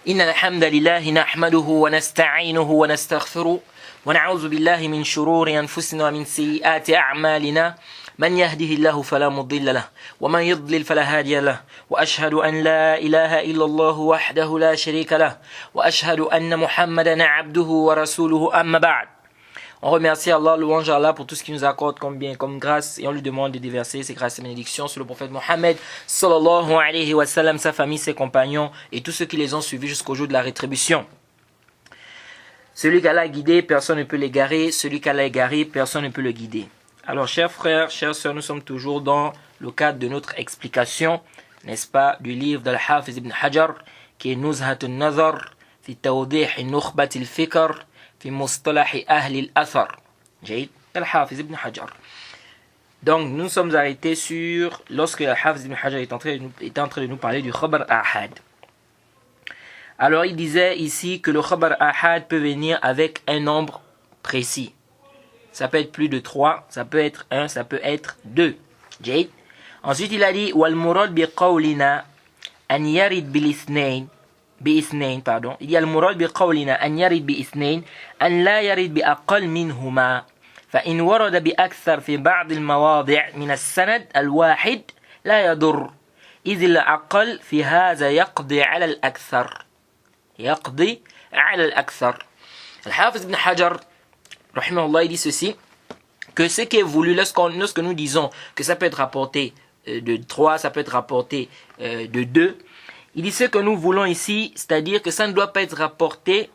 إن الحمد لله نحمده ونستعينه ونستغفره ونعوذ بالله من شرور أنفسنا ومن سيئات أعمالنا من يهده الله فلا مضل له ومن يضلل فلا هادي له وأشهد أن لا إله إلا الله وحده لا شريك له وأشهد أن محمدا عبده ورسوله أما بعد. On remercie Allah, louange à Allah pour tout ce qu'il nous accorde comme bien, comme grâce, et on lui demande de déverser ses grâces et bénédictions sur le prophète Mohammed sallallahu alayhi wa sallam, sa famille, ses compagnons et tous ceux qui les ont suivis jusqu'au jour de la rétribution. Celui qu'Allah a guidé, personne ne peut l'égarer. Celui qu'Allah a égaré, personne ne peut le guider. Alors, chers frères, chères sœurs, nous sommes toujours dans le cadre de notre explication, n'est-ce pas, du livre d'Al-Hafiz ibn Hajar, qui est Nuzhat al-Nazar, fi tawdih al-Nukhbat al-Fikr, في مصطلح أهل الأثر. جيد. الحافظ ابن حجر. Donc nous sommes arrêtés sur lorsque Al-Hafiz ibn Hajar était en train de nous parler du khabar ahad. Alors il disait ici que le khabar ahad peut venir avec un nombre précis. Ça peut être plus de 3, ça peut être 1, ça peut être 2. جيد. Ensuite il a dit والمراد بقولنا أن يرد بالاثنين بإثنين pardon. Il y a المراد بقولنا أن يرد بإثنين أن لا يرد بأقل منهما فإن ورد بأكثر في بعض المواضع من السند الواحد لا يضر إذ الأقل في هذا يقضي على الأكثر يقضي على الأكثر. الحافظ ابن حجر رحمه الله dit ceci, que ce qui est voulu lorsque nous disons que ça peut être rapporté de 3, ça peut être rapporté de 2, il dit ce que nous voulons ici, c'est-à-dire que ça ne doit pas être rapporté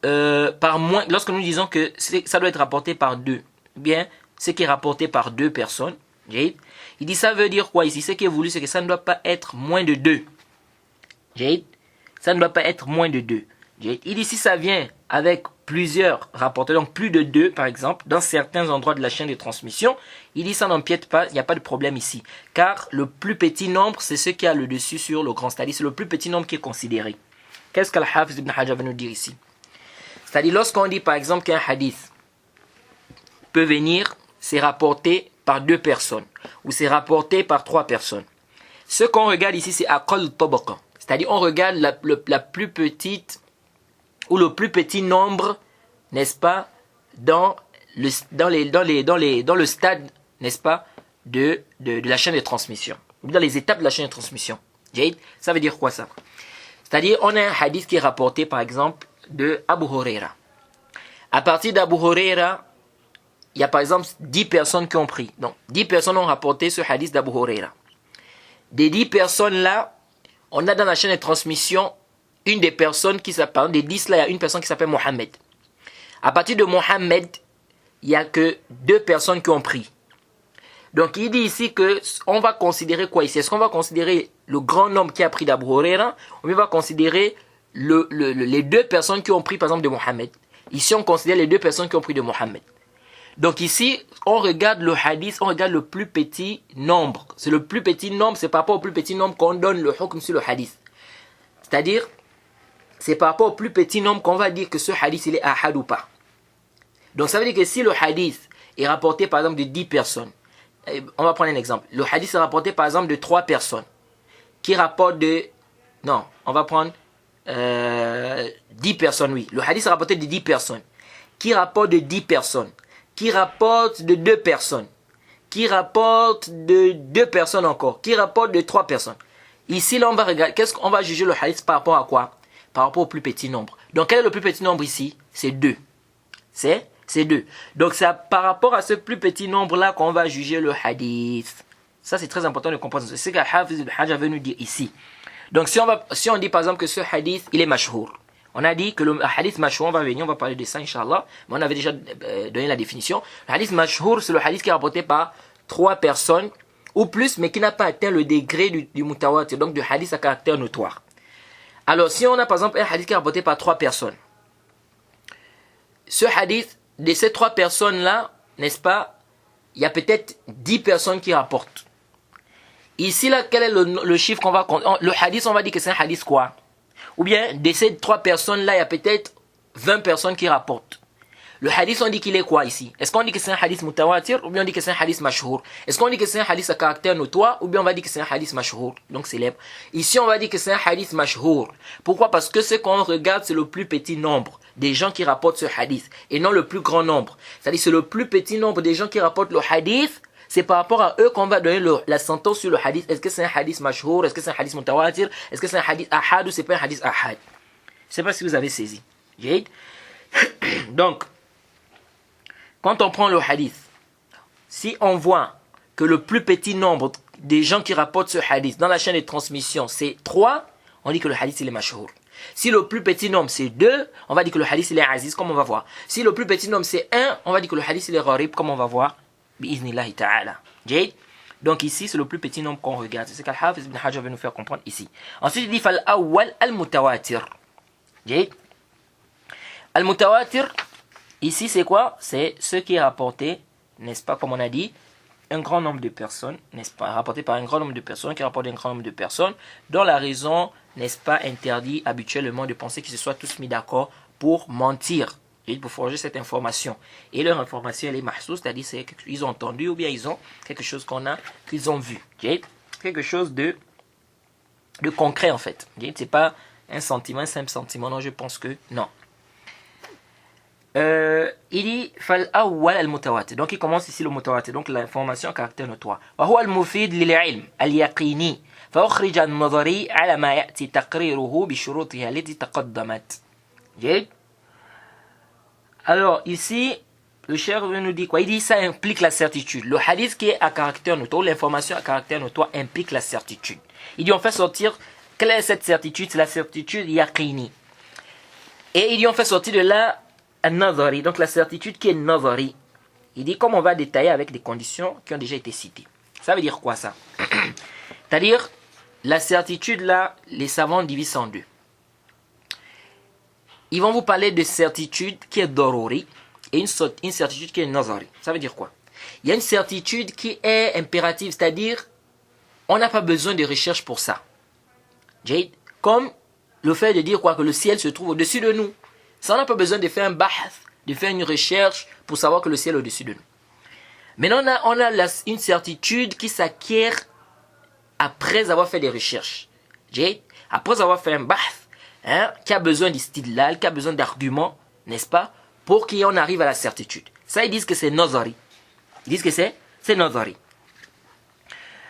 par moins. Lorsque nous disons que ça doit être rapporté par 2, bien, ce qui est rapporté par 2 personnes, il dit ça veut dire quoi ici? Ce qui est voulu, c'est que ça ne doit pas être moins de 2. Ça ne doit pas être moins de 2. Il dit si ça vient avec plusieurs rapporteurs, donc plus de 2 par exemple, dans certains endroits de la chaîne de transmission, il dit ça n'empiète pas, il n'y a pas de problème ici. Car le plus petit nombre, c'est ce qui a le dessus sur le grand, c'est-à-dire c'est le plus petit nombre qui est considéré. Qu'est-ce qu'Al-Hafiz ibn Hajar va nous dire ici? C'est-à-dire lorsqu'on dit par exemple qu'un hadith peut venir, c'est rapporté par 2 personnes, ou c'est rapporté par 3 personnes. Ce qu'on regarde ici, c'est Aqal Tabaqa, c'est-à-dire on regarde la plus petite ou le plus petit nombre, n'est-ce pas, dans le stade, n'est-ce pas, de la chaîne de transmission, dans les étapes de la chaîne de transmission. Ça veut dire quoi ça? C'est-à-dire, on a un hadith qui est rapporté, par exemple, de Abu Huraira. À partir d'Abu Huraira, il y a par exemple 10 personnes qui ont pris. Donc, 10 personnes ont rapporté ce hadith d'Abu Huraira. Des 10 personnes-là, on a dans la chaîne de transmission une des personnes qui s'appelle, des 10 là, il y a une personne qui s'appelle Mohammed. À partir de Mohammed, il n'y a que 2 personnes qui ont pris. Donc il dit ici que on va considérer quoi ici? Est-ce qu'on va considérer le grand nombre qui a pris d'Abu Huraira, ou on va considérer les 2 personnes qui ont pris par exemple de Mohammed? Ici on considère les 2 personnes qui ont pris de Mohammed. Donc ici on regarde le hadith, on regarde le plus petit nombre. C'est le plus petit nombre, c'est par rapport au plus petit nombre qu'on donne le hukm sur le hadith. C'est-à-dire c'est par rapport au plus petit nombre qu'on va dire que ce hadith il est ahad ou pas. Donc ça veut dire que si le hadith est rapporté par exemple de 10 personnes, on va prendre un exemple. Le hadith est rapporté par exemple de 3 personnes qui rapportent de... Non, on va prendre 10 personnes, oui. Le hadith est rapporté de 10 personnes qui rapportent de 10 personnes, qui rapportent de 2 personnes, qui rapportent de 2 personnes encore, qui rapportent de 3 personnes. Ici, là, on va regarder, qu'est-ce qu'on va juger le hadith par rapport à quoi? Par rapport au plus petit nombre. Donc, quel est le plus petit nombre ici? C'est 2. C'est 2. Donc, c'est par rapport à ce plus petit nombre-là qu'on va juger le hadith. Ça, c'est très important de comprendre. C'est ce qu'Al-Hafiz ibn Hajar veut nous dire ici. Donc, si on dit par exemple que ce hadith, il est mashhour. On a dit que le hadith mashhour, on va venir, on va parler de ça, Inch'Allah. Mais on avait déjà donné la définition. Le hadith mashhour, c'est le hadith qui est rapporté par 3 personnes ou plus, mais qui n'a pas atteint le degré du mutawatir, donc du hadith à caractère notoire. Alors, si on a par exemple un hadith qui est rapporté par 3 personnes, ce hadith, de ces 3 personnes-là, n'est-ce pas, il y a peut-être 10 personnes qui rapportent. Ici, là, quel est le chiffre qu'on va compter? Le hadith, on va dire que c'est un hadith quoi? Ou bien, de ces 3 personnes-là, il y a peut-être 20 personnes qui rapportent. Le hadith, on dit qu'il est quoi ici? Est-ce qu'on dit que c'est un hadith mutawatir ou bien on dit que c'est un hadith mashhour? Est-ce qu'on dit que c'est un hadith à caractère notoire ou bien on va dire que c'est un hadith mashhour, donc célèbre? Ici, on va dire que c'est un hadith mashhour. Pourquoi? Parce que ce qu'on regarde, c'est le plus petit nombre des gens qui rapportent ce hadith et non le plus grand nombre. C'est-à-dire c'est le plus petit nombre des gens qui rapportent le hadith. C'est par rapport à eux qu'on va donner la sentence sur le hadith. Est-ce que c'est un hadith mashhour? Est-ce que c'est un hadith mutawatir? Est-ce que c'est un hadith ahad ou c'est pas un hadith ahad? Je ne sais pas si vous avez saisi. Donc, quand on prend le hadith, si on voit que le plus petit nombre des gens qui rapportent ce hadith dans la chaîne de transmission, c'est 3, on dit que le hadith il est mashhour. Si le plus petit nombre c'est 2, on va dire que le hadith il est aziz, comme on va voir. Si le plus petit nombre c'est 1, on va dire que le hadith il est gharib, comme on va voir. Bi'iznillahi ta'ala. Donc ici, c'est le plus petit nombre qu'on regarde. C'est ce qu'Al-Hafiz ibn Hajar veut nous faire comprendre ici. Ensuite, il dit Fal-awwal al-mutawatir. Al-mutawatir, ici, c'est quoi? C'est ce qui est rapporté, n'est-ce pas, comme on a dit, un grand nombre de personnes, n'est-ce pas, rapporté par un grand nombre de personnes, qui rapporte un grand nombre de personnes, dont la raison, n'est-ce pas, interdit habituellement de penser qu'ils se soient tous mis d'accord pour mentir, pour forger cette information. Et leur information, elle est mahsous, c'est-à-dire qu'ils ont entendu ou bien ils ont quelque chose qu'ils ont vu. Quelque chose de concret en fait. C'est pas un sentiment, un simple sentiment. Non, je pense que non. Il dit fal awwal al mutawatir. Donc il commence ici le mutawatir, donc l'information à caractère notoire. Wa huwa al mufid lil ilm al yaqini fa ukhrij an nadari ala ma ya'ti taqriruhu bi shurutiha allati taqaddamat. Alors ici le cheikh nous dit quoi? Il dit ça implique la certitude. Le hadith qui est à caractère notoire, l'information à caractère notoire implique la certitude. Il dit on fait sortir, quelle est cette certitude? C'est la certitude yaqini. Et il dit on fait sortir de là an-nazari, donc la certitude qui est nazari. Il dit comme on va détailler avec des conditions qui ont déjà été citées. Ça veut dire quoi ça? C'est-à-dire la certitude là, les savants divisent en deux. Ils vont vous parler de certitude qui est daruri et une certitude qui est nazari. Ça veut dire quoi? Il y a une certitude qui est impérative, c'est-à-dire on n'a pas besoin de recherche pour ça. Comme le fait de dire quoi, que le ciel se trouve au-dessus de nous. Ça, on n'a pas besoin de faire un bahth, de faire une recherche pour savoir que le ciel est au-dessus de nous. Maintenant, on a une certitude qui s'acquiert après avoir fait des recherches. Après avoir fait un bahth, qui a besoin d'istidlal, qui a besoin d'arguments, n'est-ce pas, pour qu'on arrive à la certitude. Ça, ils disent que c'est nazari. Ils disent que c'est nazari.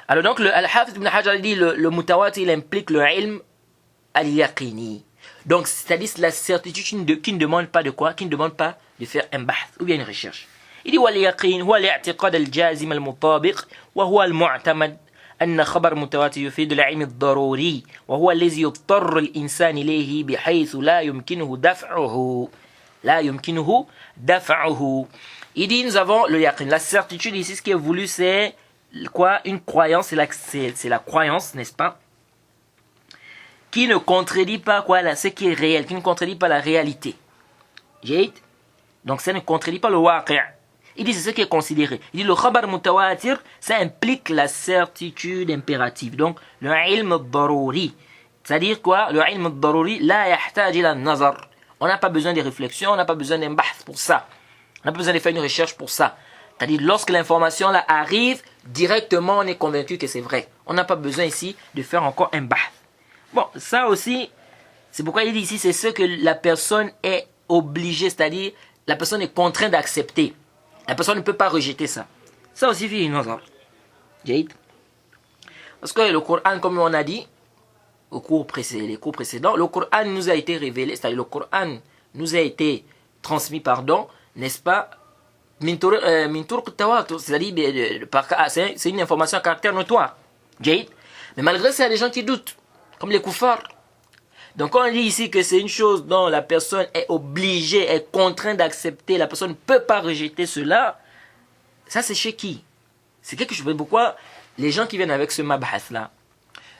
Alors donc, Al-Hafiz ibn Hajar dit le mutawatir, il implique le ilm al-yaqini. Donc, c'est-à-dire la certitude qui ne demande pas de quoi? Qui ne demande pas de faire un bahth ou bien une recherche. Il dit wal-yaqin huwa al-i'tiqad al-jazim al-mutabiq wa huwa al-mu'tamad أن خبر متواتر يفيد العلم الضروري وهو الذي يضطر الإنسان إليه بحيث لا يمكنه دفعه. Il dit nous avons le yaqin. La certitude ici, ce qui est voulu, c'est quoi? Une croyance, c'est la croyance, n'est-ce pas? Qui ne contredit pas quoi, ce qui est réel, qui ne contredit pas la réalité. Donc ça ne contredit pas le waqi'. Il dit c'est ce qui est considéré. Il dit le khabar mutawatir, ça implique la certitude impérative. Donc le ilm al-daruri. C'est-à-dire quoi? Le ilm al-daruri, la yahtaj ila nazar. On n'a pas besoin de réflexion, on n'a pas besoin d'un bahth pour ça. On n'a pas besoin de faire une recherche pour ça. C'est-à-dire lorsque l'information là arrive, directement on est convaincu que c'est vrai. On n'a pas besoin ici de faire encore un bahth. Bon, ça aussi, c'est pourquoi il dit ici, c'est ce que la personne est obligée, c'est-à-dire la personne est contrainte d'accepter. La personne ne peut pas rejeter ça. Ça aussi, fait une autre. Parce que le Coran, comme on a dit, les cours précédents, le Coran nous a été révélé, c'est-à-dire le Coran nous a été transmis, n'est-ce pas, c'est-à-dire c'est une information à caractère notoire. Mais malgré ça, il y a des gens qui doutent. Comme les koufars. Donc quand on dit ici que c'est une chose dont la personne est obligée, est contrainte d'accepter, la personne ne peut pas rejeter cela, ça c'est chez qui? C'est quelque chose. Pourquoi les gens qui viennent avec ce mabhas là,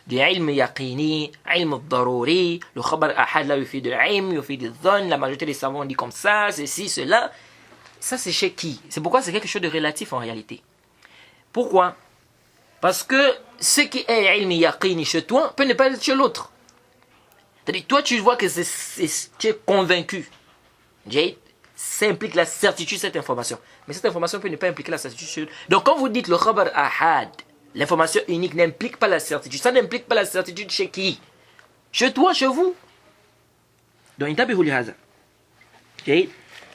du ilm yaqini, ilm daruri, le khabar ahad là, il fait de l'ilm, il fait de zon, la majorité des savants dit comme ça, ceci, cela, ça c'est chez qui? C'est pourquoi c'est quelque chose de relatif en réalité. Pourquoi? Parce que ce qui est ilm yaqini chez toi peut ne pas être chez l'autre. C'est-à-dire, toi tu vois que tu es convaincu. ça implique la certitude cette information. Mais cette information peut ne pas impliquer la certitude. Donc quand vous dites le khabar ahad, l'information unique n'implique pas la certitude. Ça n'implique pas la certitude chez qui? Chez toi, chez vous. Donc intabihu li hadha. Okay?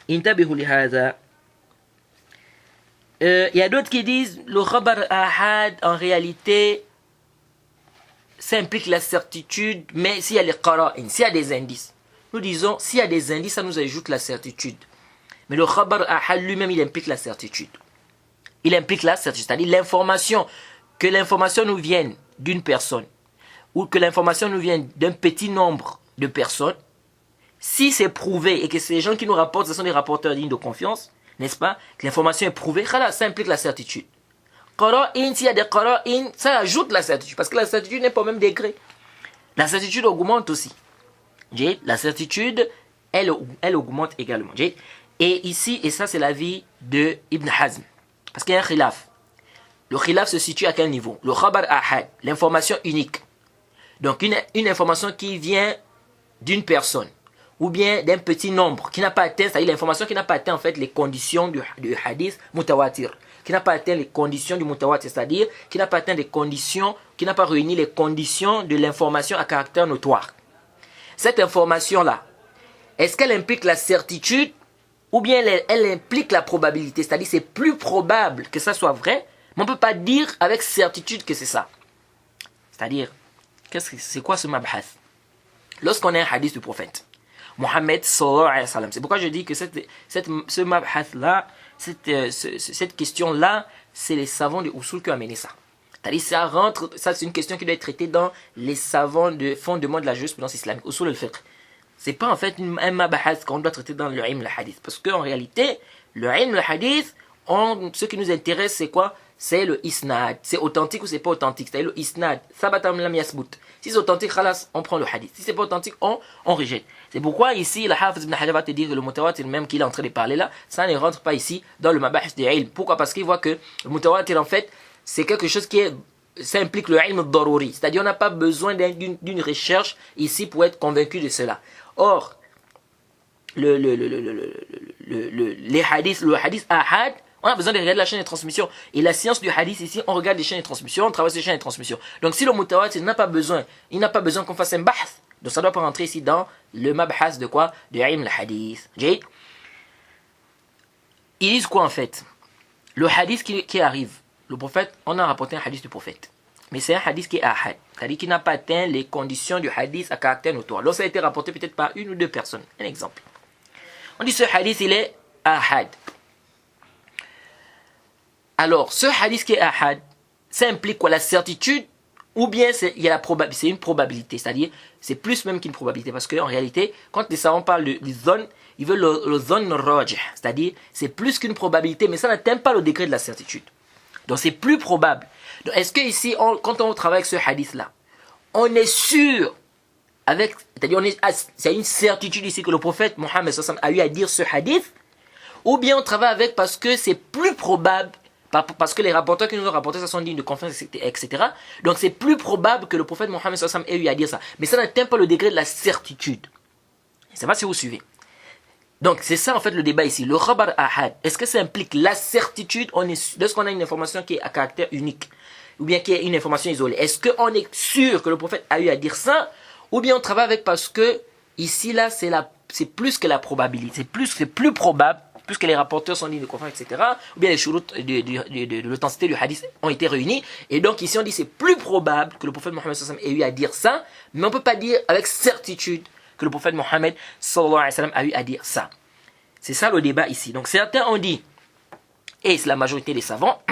Intabihu li hadha. Il y a d'autres qui disent le khabar ahad en réalité ça implique la certitude, mais s'il y a les qara'in, s'il y a des indices. Nous disons, s'il y a des indices, ça nous ajoute la certitude. Mais le khabar ahad lui-même, il implique la certitude. Il implique la certitude, c'est-à-dire l'information, que l'information nous vienne d'une personne, ou que l'information nous vienne d'un petit nombre de personnes, si c'est prouvé et que ces gens qui nous rapportent, ce sont des rapporteurs dignes de confiance, n'est-ce pas, que l'information est prouvée, ça implique la certitude. Qara'in, s'il y a des qara'in, ça ajoute la certitude, parce que la certitude n'est pas au même degré. La certitude augmente aussi. La certitude, elle augmente également. Et ici, et ça c'est l'avis de Ibn Hazm, parce qu'il y a un khilaf. Le khilaf se situe à quel niveau? Le khabar ahad, l'information unique. Donc une information qui vient d'une personne, ou bien d'un petit nombre, qui n'a pas atteint, c'est-à-dire l'information qui n'a pas atteint en fait les conditions du hadith mutawatir, qui n'a pas atteint les conditions du mutawatir, c'est-à-dire qui n'a pas atteint les conditions, qui n'a pas réuni les conditions de l'information à caractère notoire. Cette information-là, est-ce qu'elle implique la certitude ou bien elle implique la probabilité? C'est-à-dire c'est plus probable que ça soit vrai, mais on ne peut pas dire avec certitude que c'est ça. C'est-à-dire, c'est quoi ce mabhath? Lorsqu'on a un hadith du prophète, Mohammed sallallahu alayhi wa sallam, c'est pourquoi je dis que ce mabhath-là, cette question-là, c'est les savants de Usul qui ont amené ça. C'est-à-dire ça c'est une question qui doit être traitée dans les savants de fondement de la jurisprudence islamique, Usul al-Fiqh. C'est pas en fait un mabhath qu'on doit traiter dans le ilm al-hadith. Parce qu'en réalité, le ilm al-hadith, ce qui nous intéresse c'est quoi? C'est le isnad. C'est authentique ou c'est pas authentique? C'est-à-dire le isnad. Sabatam lam yasbut. Si c'est authentique, khalas, on prend le hadith. Si c'est pas authentique, on rejette. C'est pourquoi ici, le Hafiz ibn Hajar va te dire que le mutawatir même qu'il est en train de parler là, ça ne rentre pas ici dans le mabhath de ilm. Pourquoi? Parce qu'il voit que le mutawatir en fait, c'est quelque chose ça implique le ilm al-daruri. C'est-à-dire on n'a pas besoin d'une recherche ici pour être convaincu de cela. Or, les hadiths, le hadith ahad, on a besoin de regarder la chaîne de transmission. Et la science du hadith ici, on regarde les chaînes de transmission, on travaille sur les chaînes de transmission. Donc si le mutawatir n'a pas besoin, il n'a pas besoin qu'on fasse un bahth. Donc ça doit pas rentrer ici dans le mabhas de quoi? De ilm al-hadith. Ils disent quoi en fait? Le hadith qui arrive, le prophète, on a rapporté un hadith du prophète. Mais c'est un hadith qui est ahad. C'est-à-dire qui n'a pas atteint les conditions du hadith à caractère notoire. Lorsque ça a été rapporté peut-être par une ou deux personnes. Un exemple. On dit ce hadith il est ahad. Alors, ce hadith qui est ahad, ça implique quoi? La certitude ou bien c'est une probabilité. C'est-à-dire, c'est plus même qu'une probabilité. Parce qu'en réalité, quand les savants parlent de zone, ils veulent le zone rajih. C'est-à-dire, c'est plus qu'une probabilité, mais ça n'atteint pas le degré de la certitude. Donc, c'est plus probable. Donc, est-ce que ici, quand on travaille avec ce hadith-là, on est sûr, c'est-à-dire, c'est une certitude ici que le prophète Mohammed a eu à dire ce hadith, ou bien on travaille avec parce que c'est plus probable, parce que les rapporteurs qui nous ont rapporté ça sont dignes de confiance, etc. Donc c'est plus probable que le prophète Mohammed ait eu à dire ça. Mais ça n'atteint pas le degré de la certitude. Je ne sais pas si vous suivez. Donc c'est ça en fait le débat ici. Le khabar ahad, est-ce que ça implique la certitude? Lorsqu'on a une information qui est à caractère unique, ou bien qui est une information isolée, est-ce qu'on est sûr que le prophète a eu à dire ça? Ou bien on travaille avec parce que ici là c'est plus que la probabilité, c'est plus probable, puisque les rapporteurs sont dignes de confiance, etc. Ou bien les shurut de l'authenticité du hadith ont été réunis. Et donc ici on dit c'est plus probable que le prophète Mohammed ait eu à dire ça, mais on ne peut pas dire avec certitude que le prophète Mohammed a eu à dire ça. C'est ça le débat ici. Donc certains ont dit, et c'est la majorité des savants,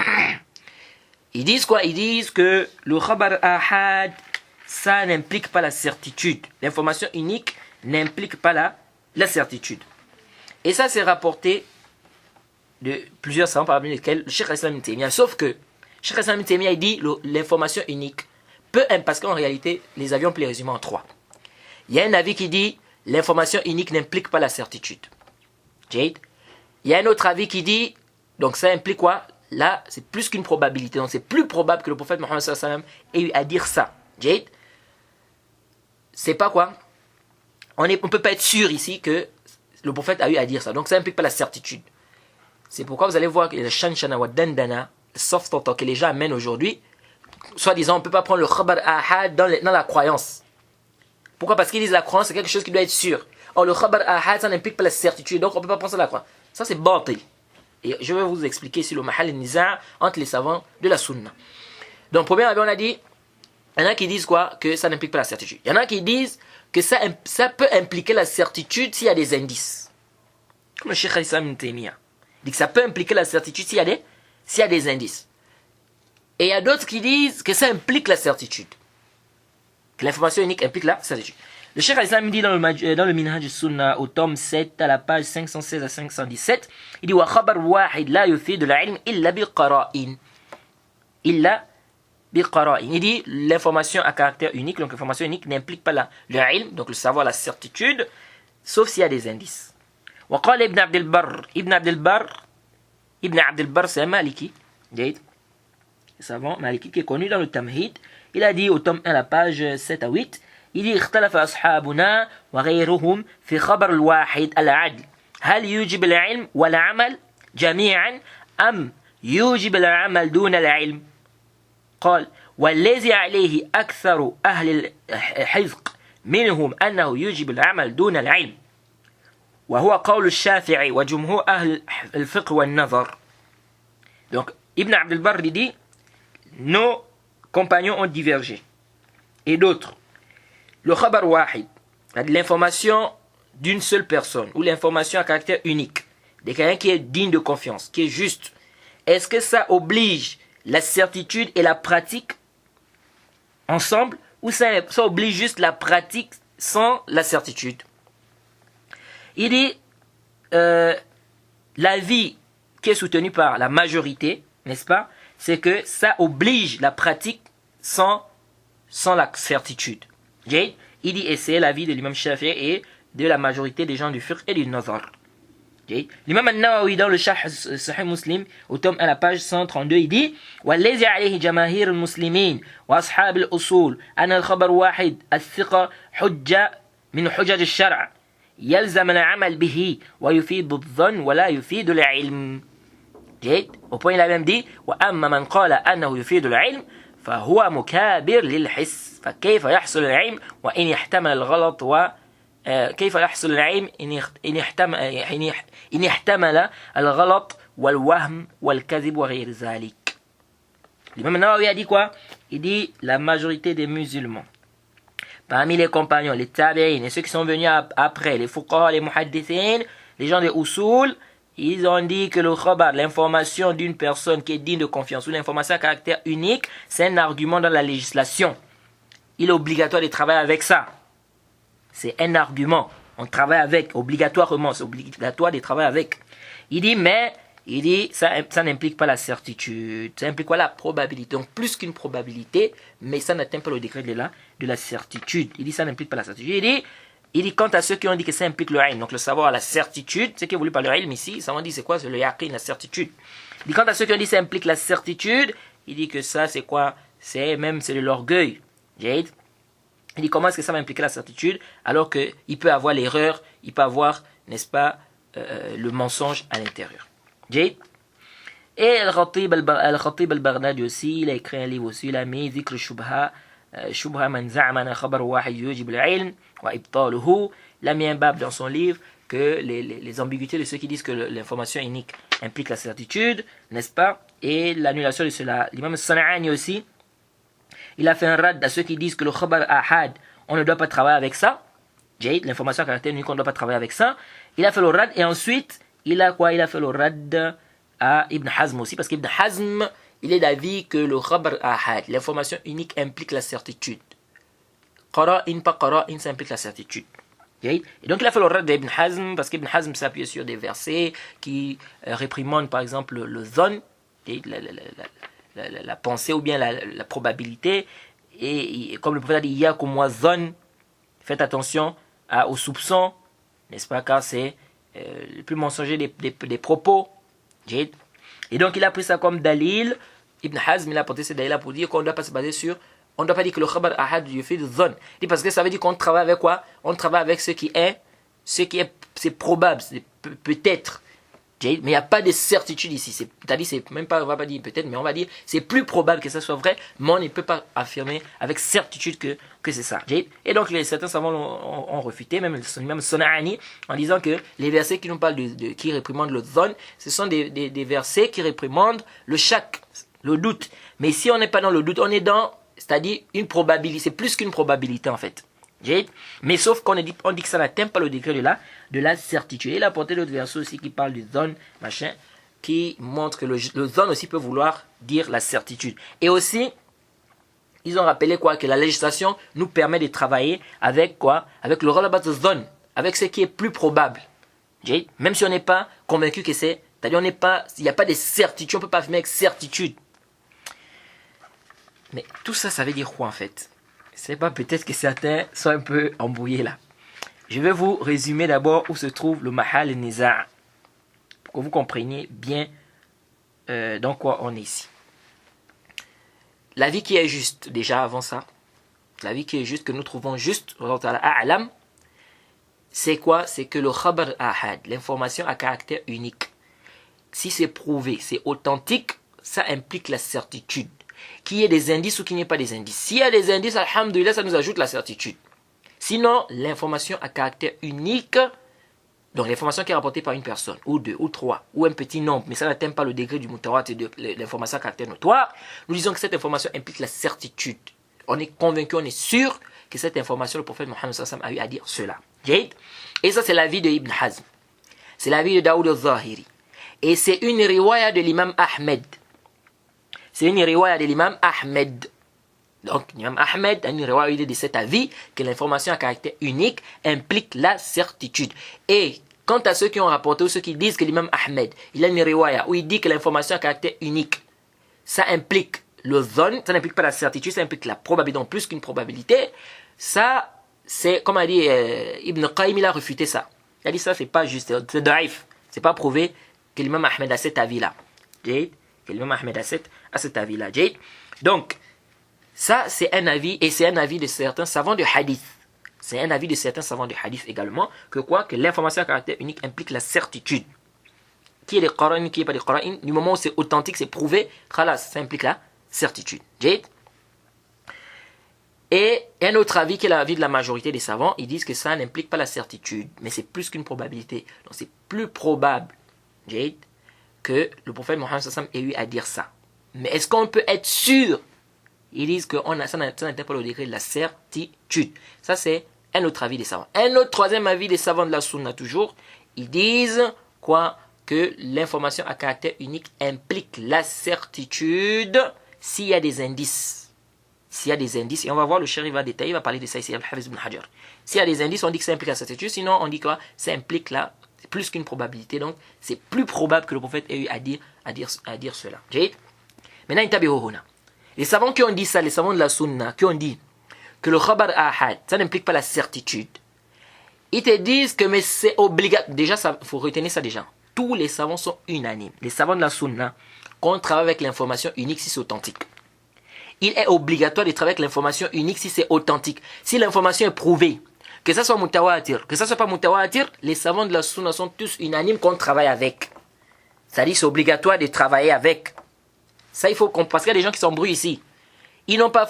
ils disent quoi? Ils disent que le khabar ahad, ça n'implique pas la certitude. L'information unique n'implique pas la certitude. Et ça, c'est rapporté de plusieurs savants, parmi lesquels le Cheikh al-Islam ibn Taymiyyah. Sauf que le Cheikh al-Islam ibn Taymiyyah dit l'information unique parce qu'en réalité, les avis on peut les résumer en trois. Il y a un avis qui dit l'information unique n'implique pas la certitude. Il y a un autre avis qui dit, donc ça implique quoi? Là, c'est plus qu'une probabilité. Donc c'est plus probable que le prophète Mohammed ait eu à dire ça. C'est pas quoi? On ne peut pas être sûr ici que le prophète a eu à dire ça. Donc ça n'implique pas la certitude. C'est pourquoi vous allez voir que le shanshana wa dandana, le soft talk que les gens amènent aujourd'hui, soi-disant on ne peut pas prendre le khabar ahad dans la croyance. Pourquoi? Parce qu'ils disent la croyance c'est quelque chose qui doit être sûr. Or le khabar ahad ça n'implique pas la certitude, donc on ne peut pas penser à la croyance. Ça c'est batil. Et je vais vous expliquer ici le mahal al-niza' entre les savants de la sunna. Donc premièrement on a dit, il y en a qui disent quoi? Que ça n'implique pas la certitude. Il y en a qui disent que ça peut impliquer la certitude s'il y a des indices. Comme le Cheikh Al-Islam Ibn Taymiyyah dit que ça peut impliquer la certitude s'il y a des indices. Et il y a d'autres qui disent que ça implique la certitude. Que l'information unique implique la certitude. Le Cheikh Al-Islam dit dans le Minhaj al-Sunnah au tome 7 à la page 516 à 517, il dit wa khabar wahid la yufid al-ilm illa bil qara'in. Il dit l'information à caractère unique, donc l'information unique n'implique pas le ilm, donc le savoir, la certitude, sauf s'il y a des indices. وقال ابن عبد البر c'est un maliki, le savant maliki qui est connu dans le Tamhid. Il a dit au tome 1 la page 7 à 8, il dit اختلف أصحابنا وغيرهم في خبر الواحد العدل هل يوجب العلم والعمل جميعا أم يوجب العمل دون العلم. قال والذي عليه أكثر أهل الحذق منهم أنه يوجب العمل دون العلم وهو قول الشافعي وجمهور أهل الفقه والنظر. Donc Ibn Abd al-Barr dit nos compagnons ont divergé et d'autres. Le khabar wahid, l'information d'une seule personne ou l'information à caractère unique de quelqu'un qui est digne de confiance, qui est juste, est-ce que ça oblige la certitude et la pratique ensemble ou ça oblige juste la pratique sans la certitude? Il dit l'avis qui est soutenu par la majorité, n'est-ce pas, c'est que ça oblige la pratique sans la certitude. Il dit et c'est l'avis de l'imam Shafi'i et de la majorité des gens du fiqh et du nazar. L'imam al-Nawawi dans le Sahih Muslim au tome 1 la page 132 il dit والذي عليه جماهير المسلمين وأصحاب الأصول أن الخبر واحد الثقة حجة من حجج الشرع يلزم العمل به ويفيد الظن ولا يفيد العلم. Au point il a même dit وأما من قال أنه يفيد العلم فهو مكابر للحس فكيف يحصل العلم وإن يحتمل الغلط كيف يحصل العلم إن يحتمل الغلط والوهم والكذب وغير ذلك. L'imam Nawawi a dit quoi? Il dit la majorité des musulmans, parmi les compagnons, les tabi'in et ceux qui sont venus après, les fuqaha, les muhaddithin, les gens des usul, ils ont dit que le khabar, l'information d'une personne qui est digne de confiance ou l'information à caractère unique, c'est un argument dans la législation. Il est obligatoire de travailler avec ça. C'est un argument. On travaille avec, obligatoirement, c'est obligatoire de travailler avec. Il dit, ça n'implique pas la certitude. Ça implique quoi? La probabilité. Donc, plus qu'une probabilité, mais ça n'atteint pas le degré de la certitude. Il dit, ça n'implique pas la certitude. Il dit, quant à ceux qui ont dit que ça implique le ilm, donc le savoir, la certitude, ce qui est voulu par le ilm ici, ça on dit, c'est quoi? C'est le yaqin, la certitude. Il dit, quant à ceux qui ont dit que ça implique la certitude, il dit que ça, c'est quoi? C'est de l'orgueil. Il dit comment est-ce que ça va impliquer la certitude alors qu'il peut avoir l'erreur, il peut avoir, n'est-ce pas, le mensonge à l'intérieur. Et Al-Khatib al-Baghdadi aussi, il a écrit un livre aussi, il a mis Zikr Shubha man za'ama khabar wahid yujib al-ilm wa ibtaluhu. Il a mis un bab dans son livre que les ambiguïtés de ceux qui disent que l'information unique implique la certitude, n'est-ce pas, et l'annulation de cela. L'imam Sana'ani aussi, il a fait un rad à ceux qui disent que le khabar ahad, on ne doit pas travailler avec ça. L'information à caractère unique, on ne doit pas travailler avec ça. Il a fait le rad et ensuite, il a fait le rad à Ibn Hazm aussi, parce qu'Ibn Hazm, il est d'avis que le khabar ahad, l'information unique implique la certitude. Qara'in, pas qara'in, ça implique la certitude. Et donc il a fait le rad d'Ibn Hazm, parce qu'Ibn Hazm s'appuie sur des versets qui réprimandent par exemple le zon, la pensée ou bien la probabilité, et comme le prophète a dit, yakum wa zon, faites attention aux soupçons, n'est-ce pas, car c'est le plus mensonger des propos. Et donc il a pris ça comme dalil. Ibn Hazm il a porté ce dalil pour dire qu'on ne doit pas se baser sur, on ne doit pas dire que le khabar ahad yufid zon, parce que ça veut dire qu'on travaille avec quoi? On travaille avec ce qui est c'est probable, c'est peut-être. Mais il n'y a pas de certitude ici. C'est-à-dire, c'est même pas, on va pas dire peut-être, mais on va dire c'est plus probable que ça soit vrai, mais on ne peut pas affirmer avec certitude que c'est ça. Et donc, certains savants ont refuté, même Sona'ani, en disant que les versets qui nous parlent qui réprimandent le zone, ce sont des versets qui réprimandent le shak, le doute. Mais si on n'est pas dans le doute, on est dans, c'est-à-dire une probabilité, c'est plus qu'une probabilité en fait. Mais sauf qu'on dit que ça n'atteint pas le degré de la certitude. Et il a apporté d'autres versets aussi qui parlent du zone, machin, qui montrent que le zone aussi peut vouloir dire la certitude. Et aussi, ils ont rappelé quoi, que la législation nous permet de travailler avec quoi, avec le rôle de zone, avec ce qui est plus probable. Même si on n'est pas convaincu que c'est-à-dire il n'y a pas de certitude, on ne peut pas affirmer avec certitude. Mais tout ça, ça veut dire quoi en fait? C'est pas, peut-être que certains sont un peu embrouillés là. Je vais vous résumer d'abord où se trouve le Mahal Niza' pour que vous compreniez bien dans quoi on est ici. La vie qui est juste, déjà avant ça, la vie qui est juste, que nous trouvons juste, c'est quoi? C'est que le Khabar Ahad, l'information à caractère unique, si c'est prouvé, c'est authentique, ça implique la certitude. Qu'il y ait des indices ou qu'il n'y ait pas des indices. S'il y a des indices, alhamdoulilah, ça nous ajoute la certitude. Sinon, l'information à caractère unique, donc l'information qui est rapportée par une personne, ou deux, ou trois, ou un petit nombre, mais ça n'atteint pas le degré du mutawatir de l'information à caractère notoire, nous disons que cette information implique la certitude. On est convaincu, on est sûr que cette information, le prophète Mohammed sallam a eu à dire cela. Et ça, c'est l'avis de Ibn Hazm. C'est l'avis de Daoud al-Zahiri. Et c'est une riwaya de l'imam Ahmed. C'est une riwaya de l'imam Ahmed. Donc, l'imam Ahmed a une riwaya de cet avis que l'information à caractère unique implique la certitude. Et quant à ceux qui ont rapporté ou ceux qui disent que l'imam Ahmed, il a une riwaya où il dit que l'information à caractère unique, ça implique le zone, ça n'implique pas la certitude, ça implique la probabilité, donc plus qu'une probabilité. Ça, c'est, comme a dit Ibn Qayyim, il a refuté ça. Il a dit ça, c'est pas juste, c'est daif. C'est pas prouvé que l'imam Ahmed a cet avis-là. Que l'imam Ahmed a cet avis-là. Donc, ça, c'est un avis, et c'est un avis de certains savants de hadith. C'est un avis de certains savants de hadith également, que quoi, que l'information à caractère unique implique la certitude. Qui est des Qur'an, qui n'est pas des Qur'an, du moment où c'est authentique, c'est prouvé, khalas, ça implique la certitude. Et un autre avis, qui est l'avis de la majorité des savants, ils disent que ça n'implique pas la certitude, mais c'est plus qu'une probabilité. Donc c'est plus probable, que le prophète Mohammed sallam ait eu à dire ça. Mais est-ce qu'on peut être sûr? Ils disent que ça n'atteint pas le degré de la certitude. Ça, c'est un autre avis des savants. Un autre troisième avis des savants de la Sunna, toujours, ils disent quoi? Que l'information à caractère unique implique la certitude s'il y a des indices. S'il y a des indices, et on va voir, le shérif va détailler, il va parler de ça ici, Al-Hafiz ibn Hajar. S'il y a des indices, on dit que ça implique la certitude, sinon on dit quoi? Ça implique là, c'est plus qu'une probabilité, donc c'est plus probable que le prophète ait eu à dire cela. Maintenant, intabihuhuna. Les savants qui ont dit ça, les savants de la Sunna, qui ont dit que le khabar ahad, ça n'implique pas la certitude, ils te disent que mais c'est obligatoire. Déjà, il faut retenir ça déjà. Tous les savants sont unanimes. Les savants de la Sunna, qu'on travaille avec l'information unique si c'est authentique. Il est obligatoire de travailler avec l'information unique si c'est authentique. Si l'information est prouvée, que ça soit mutawatir, que ça soit pas mutawatir, les savants de la Sunna sont tous unanimes qu'on travaille avec. C'est-à-dire que c'est obligatoire de travailler avec. Ça, il faut comprendre. Parce qu'il y a des gens qui s'embrouillent ici. Ils n'ont pas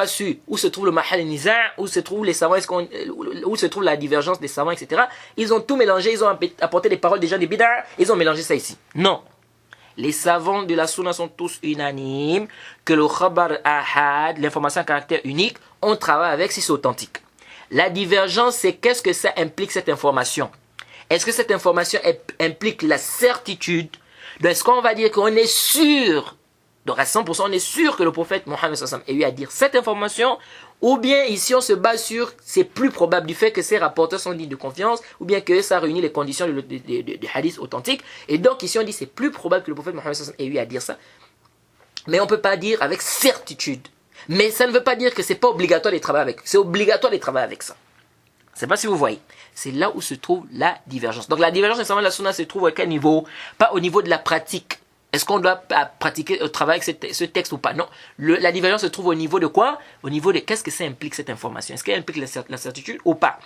su où se trouve le mahal niza', où se trouvent les savants, où se trouve la divergence des savants, etc. Ils ont tout mélangé, ils ont apporté des paroles des gens des bid'a, ils ont mélangé ça ici. Non. Les savants de la Sunna sont tous unanimes que le khabar ahad, l'information à caractère unique, on travaille avec si c'est authentique. La divergence, c'est qu'est-ce que ça implique cette information. Est-ce que cette information implique la certitude? Donc, est-ce qu'on va dire qu'on est sûr, donc à 100%, on est sûr que le prophète Mohammed sallam ait eu à dire cette information, ou bien ici on se base sur, c'est plus probable du fait que ces rapporteurs sont dignes de confiance, ou bien que ça réunit les conditions de hadith authentique, et donc ici on dit c'est plus probable que le prophète Mohammed sallam ait eu à dire ça, mais on ne peut pas dire avec certitude. Mais ça ne veut pas dire que c'est pas obligatoire de travailler avec, c'est obligatoire de travailler avec ça. Je ne sais pas si vous voyez. C'est là où se trouve la divergence. Donc la divergence, nécessairement, de la Sunna se trouve à quel niveau? Pas au niveau de la pratique. Est-ce qu'on doit pratiquer, travailler avec ce texte ou pas? Non. La divergence se trouve au niveau de quoi? Au niveau de qu'est-ce que ça implique cette information? Est-ce qu'elle implique la certitude ou pas?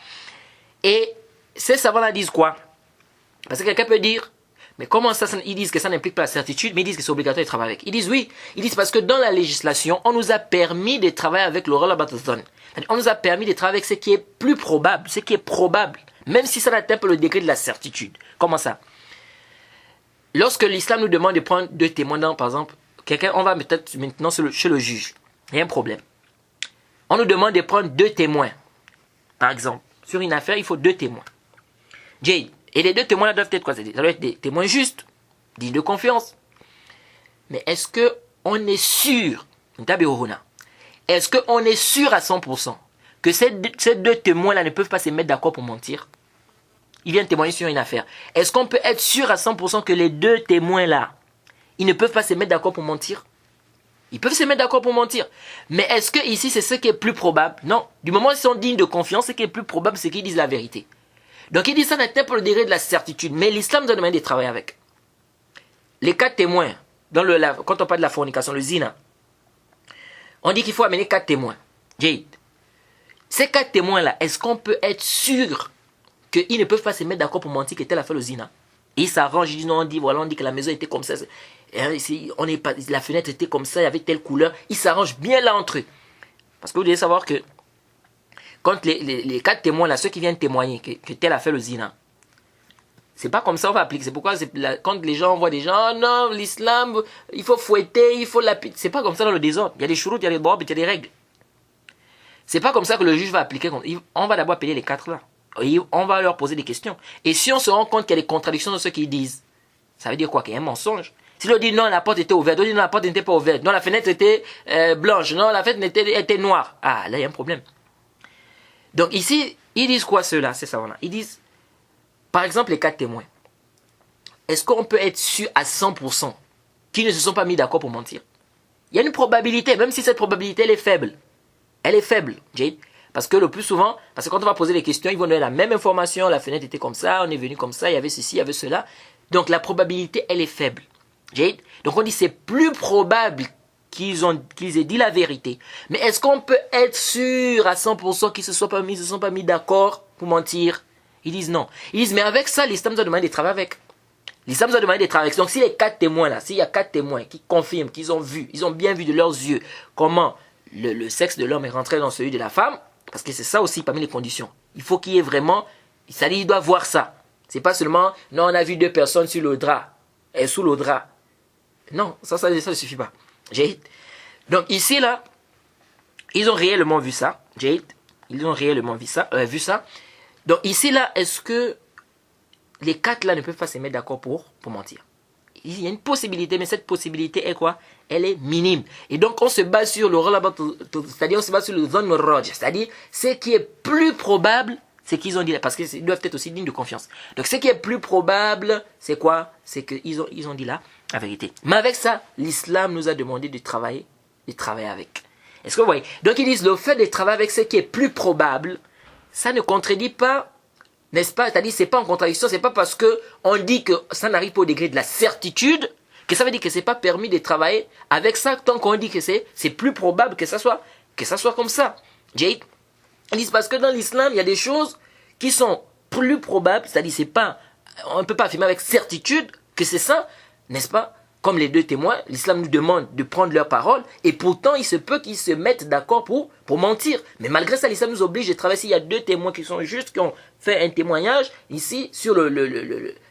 Et ces savants-là disent quoi? Parce que quelqu'un peut dire, mais comment ça, ils disent que ça n'implique pas la certitude, mais ils disent que c'est obligatoire de travailler avec. Ils disent oui, ils disent parce que dans la législation, on nous a permis de travailler avec le Rollabathon. On nous a permis de travailler avec ce qui est plus probable, ce qui est probable, même si ça n'atteint pas le degré de la certitude. Comment ça? Lorsque l'islam nous demande de prendre 2 témoins dans, par exemple, quelqu'un, on va peut-être maintenant chez le juge, il y a un problème. On nous demande de prendre 2 témoins. Par exemple, sur une affaire, il faut 2 témoins. Jade. Et les 2 témoins doivent être quoi? Ça doit être des témoins justes, dignes de confiance. Mais est-ce qu'on est sûr, est-ce qu'on est sûr à 100% que ces 2 témoins-là ne peuvent pas se mettre d'accord pour mentir? Ils viennent témoigner sur une affaire. Est-ce qu'on peut être sûr à 100% que les 2 témoins-là, ils ne peuvent pas se mettre d'accord pour mentir? Ils peuvent se mettre d'accord pour mentir. Mais est-ce que ici, c'est ce qui est plus probable? Non. Du moment où ils sont dignes de confiance, ce qui est plus probable, c'est qu'ils disent la vérité. Donc il dit ça n'atteint pas le degré de la certitude. Mais l'islam nous a demandé de travailler avec. Les 4 témoins, quand on parle de la fornication, le zina, on dit qu'il faut amener 4 témoins. Jade. Ces 4 témoins-là, est-ce qu'on peut être sûr qu'ils ne peuvent pas se mettre d'accord pour mentir que tel a fait le zina? Et ils s'arrangent, ils disent non, on dit que la maison était comme ça. La fenêtre était comme ça, il y avait telle couleur. Ils s'arrangent bien là entre eux. Parce que vous devez savoir que quand les 4 témoins, là, ceux qui viennent témoigner que tel a fait le zina, c'est pas comme ça on va appliquer. C'est pourquoi quand les gens voient des gens, oh non, l'islam, il faut fouetter, il faut lapider. C'est pas comme ça dans le désordre. Il y a des chouroutes, il y a des droits, il y a des règles. C'est pas comme ça que le juge va appliquer. On va d'abord appeler les 4 là. Et on va leur poser des questions. Et si on se rend compte qu'il y a des contradictions dans ce qu'ils disent, ça veut dire quoi? Qu'il y a un mensonge. Si l'on dit non, la porte était ouverte, on dit non, la porte n'était pas ouverte, non, la fenêtre était blanche, non, la fenêtre était noire. Ah, là, il y a un problème. Donc ici, ils disent quoi ceux-là, ces savants-là? Ils disent, par exemple, les 4 témoins. Est-ce qu'on peut être sûr à 100% qu'ils ne se sont pas mis d'accord pour mentir? Il y a une probabilité, même si cette probabilité, elle est faible. Elle est faible, Jade. Parce que le plus souvent, parce que quand on va poser les questions, ils vont donner la même information, la fenêtre était comme ça, on est venu comme ça, il y avait ceci, il y avait cela. Donc la probabilité, elle est faible. Jade. Donc on dit c'est plus probable qu'ils aient dit la vérité. Mais est-ce qu'on peut être sûr à 100% qu'ils ne se sont pas mis d'accord pour mentir? Ils disent non. Ils disent mais avec ça, l'islam nous a demandé de travailler avec. L'islam nous a demandé de travailler avec. Donc si les 4 témoins là, s'il y a 4 témoins qui confirment qu'ils ont vu, ils ont bien vu de leurs yeux comment le sexe de l'homme est rentré dans celui de la femme, parce que c'est ça aussi parmi les conditions. Il faut qu'il y ait vraiment, c'est-à-dire il doit voir ça. C'est pas seulement, non, on a vu 2 personnes sur le drap, et sous le drap. Non, ça ne suffit pas. Jade. Donc ici, là, ils ont réellement vu ça. Jade. Ils ont réellement vu ça. Donc ici, là, est-ce que les 4 là ne peuvent pas se mettre d'accord pour mentir? Il y a une possibilité, mais cette possibilité est quoi? Elle est minime. Et donc on se base sur le relabat, c'est-à-dire on se base sur le zone roj, c'est-à-dire ce qui est plus probable, c'est qu'ils ont dit, parce qu'ils doivent être aussi dignes de confiance. Donc ce qui est plus probable, c'est quoi? C'est qu'ils ont dit la vérité. Mais avec ça, l'islam nous a demandé de travailler avec. Est-ce que vous voyez? Donc ils disent le fait de travailler avec ce qui est plus probable, ça ne contredit pas, n'est-ce pas? C'est-à-dire c'est pas en contradiction, c'est pas parce que on dit que ça n'arrive pas au degré de la certitude que ça veut dire que c'est pas permis de travailler avec ça tant qu'on dit que c'est plus probable que ça soit comme ça. Jade. Ils disent parce que dans l'islam, il y a des choses qui sont plus probables, c'est-à-dire on ne peut pas affirmer avec certitude que c'est ça, n'est-ce pas? Comme les 2 témoins, l'islam nous demande de prendre leur parole et pourtant il se peut qu'ils se mettent d'accord pour mentir. Mais malgré ça, l'islam nous oblige de travailler. S'il y a 2 témoins qui sont justes, qui ont fait un témoignage ici sur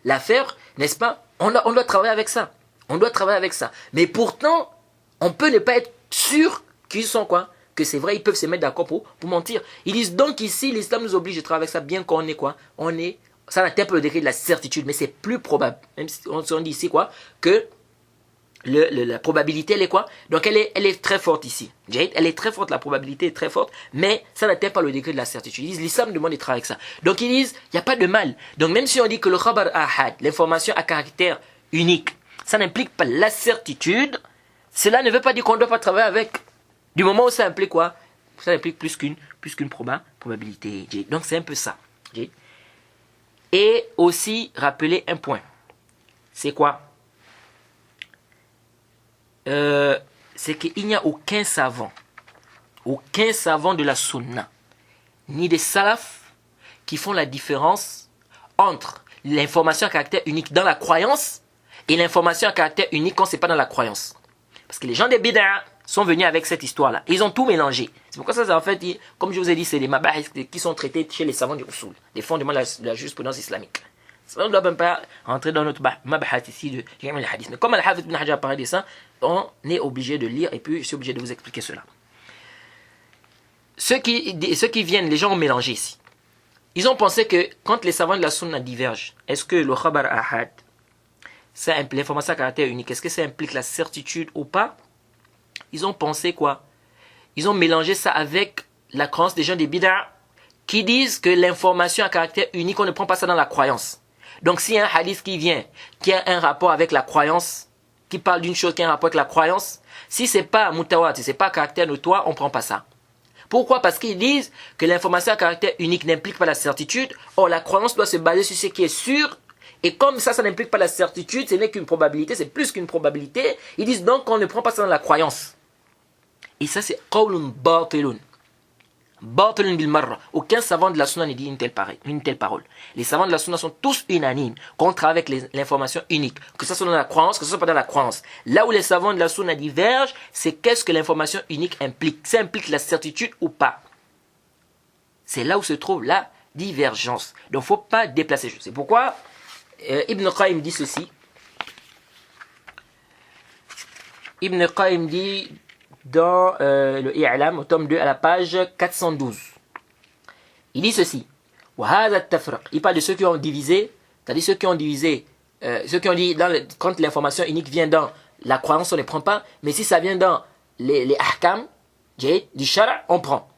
l'affaire, n'est-ce pas? On doit travailler avec ça. On doit travailler avec ça. Mais pourtant, on peut ne pas être sûr qu'ils sont quoi? Que c'est vrai, ils peuvent se mettre d'accord pour mentir. Ils disent donc ici, l'islam nous oblige de travailler avec ça, bien qu'on est quoi? Ça n'atteint pas le degré de la certitude, mais c'est plus probable. Même si on dit ici quoi? Que la probabilité, elle est quoi? Donc elle est très forte ici. Jade, elle est très forte, la probabilité est très forte, mais ça n'atteint pas le degré de la certitude. Ils disent, l'islam demande de travailler avec ça. Donc ils disent, il n'y a pas de mal. Donc même si on dit que le khabar ahad, l'information à caractère unique, ça n'implique pas la certitude, cela ne veut pas dire qu'on ne doit pas travailler avec. Du moment où ça implique quoi? Ça implique plus qu'une probabilité. Jade. Donc c'est un peu ça. Jade. Et aussi rappeler un point. C'est quoi? C'est qu'il n'y a aucun savant de la sunna, ni des salafs, qui font la différence entre l'information à caractère unique dans la croyance et l'information à caractère unique quand c'est pas dans la croyance. Parce que les gens des bid'a sont venus avec cette histoire-là. Ils ont tout mélangé. C'est pourquoi ça, en fait, comme je vous ai dit, c'est des mabahis qui sont traités chez les savants du usul, des fondements de la jurisprudence islamique. Ça, on ne doit même pas rentrer dans notre mabahis ici de le hadith. Mais comme Al-Hafidh ibn Hajar a parlé de ça, on est obligé de lire et puis je suis obligé de vous expliquer cela. Ceux qui viennent, les gens ont mélangé ici. Ils ont pensé que quand les savants de la sunna divergent, est-ce que le khabar ahad, ça implique l'information à caractère unique, est-ce que ça implique la certitude ou pas? Ils ont pensé quoi? Ils ont mélangé ça avec la croyance des gens des bid'a qui disent que l'information à caractère unique, on ne prend pas ça dans la croyance. Donc s'il y a un hadith qui vient, qui a un rapport avec la croyance, qui parle d'une chose qui a un rapport avec la croyance, si c'est pas mutawat, si c'est pas à caractère notoire, on prend pas ça. Pourquoi? Parce qu'ils disent que l'information à caractère unique n'implique pas la certitude. Or, la croyance doit se baser sur ce qui est sûr. Et comme ça n'implique pas la certitude, ce n'est qu'une probabilité, c'est plus qu'une probabilité. Ils disent donc qu'on ne prend pas ça dans la croyance. Et ça, c'est qawlun batilun. Batilun bil marra. Aucun savant de la sunna ne dit une telle parole. Les savants de la sunna sont tous unanimes contre avec l'information unique. Que ça soit dans la croyance, que ce soit pas dans la croyance. Là où les savants de la sunna divergent, c'est qu'est-ce que l'information unique implique. Ça implique la certitude ou pas. C'est là où se trouve la divergence. Donc, il ne faut pas déplacer. C'est pourquoi Ibn Qayyim dit ceci. Ibn Qayyim dit dans le I'lam, au tome 2, à la page 412. Il dit ceci. Il parle de ceux qui ont divisé, c'est-à-dire ceux qui ont divisé, ceux qui ont dit quand l'information unique vient dans la croyance, on ne prend pas, mais si ça vient dans les ahkam du shara', on prend.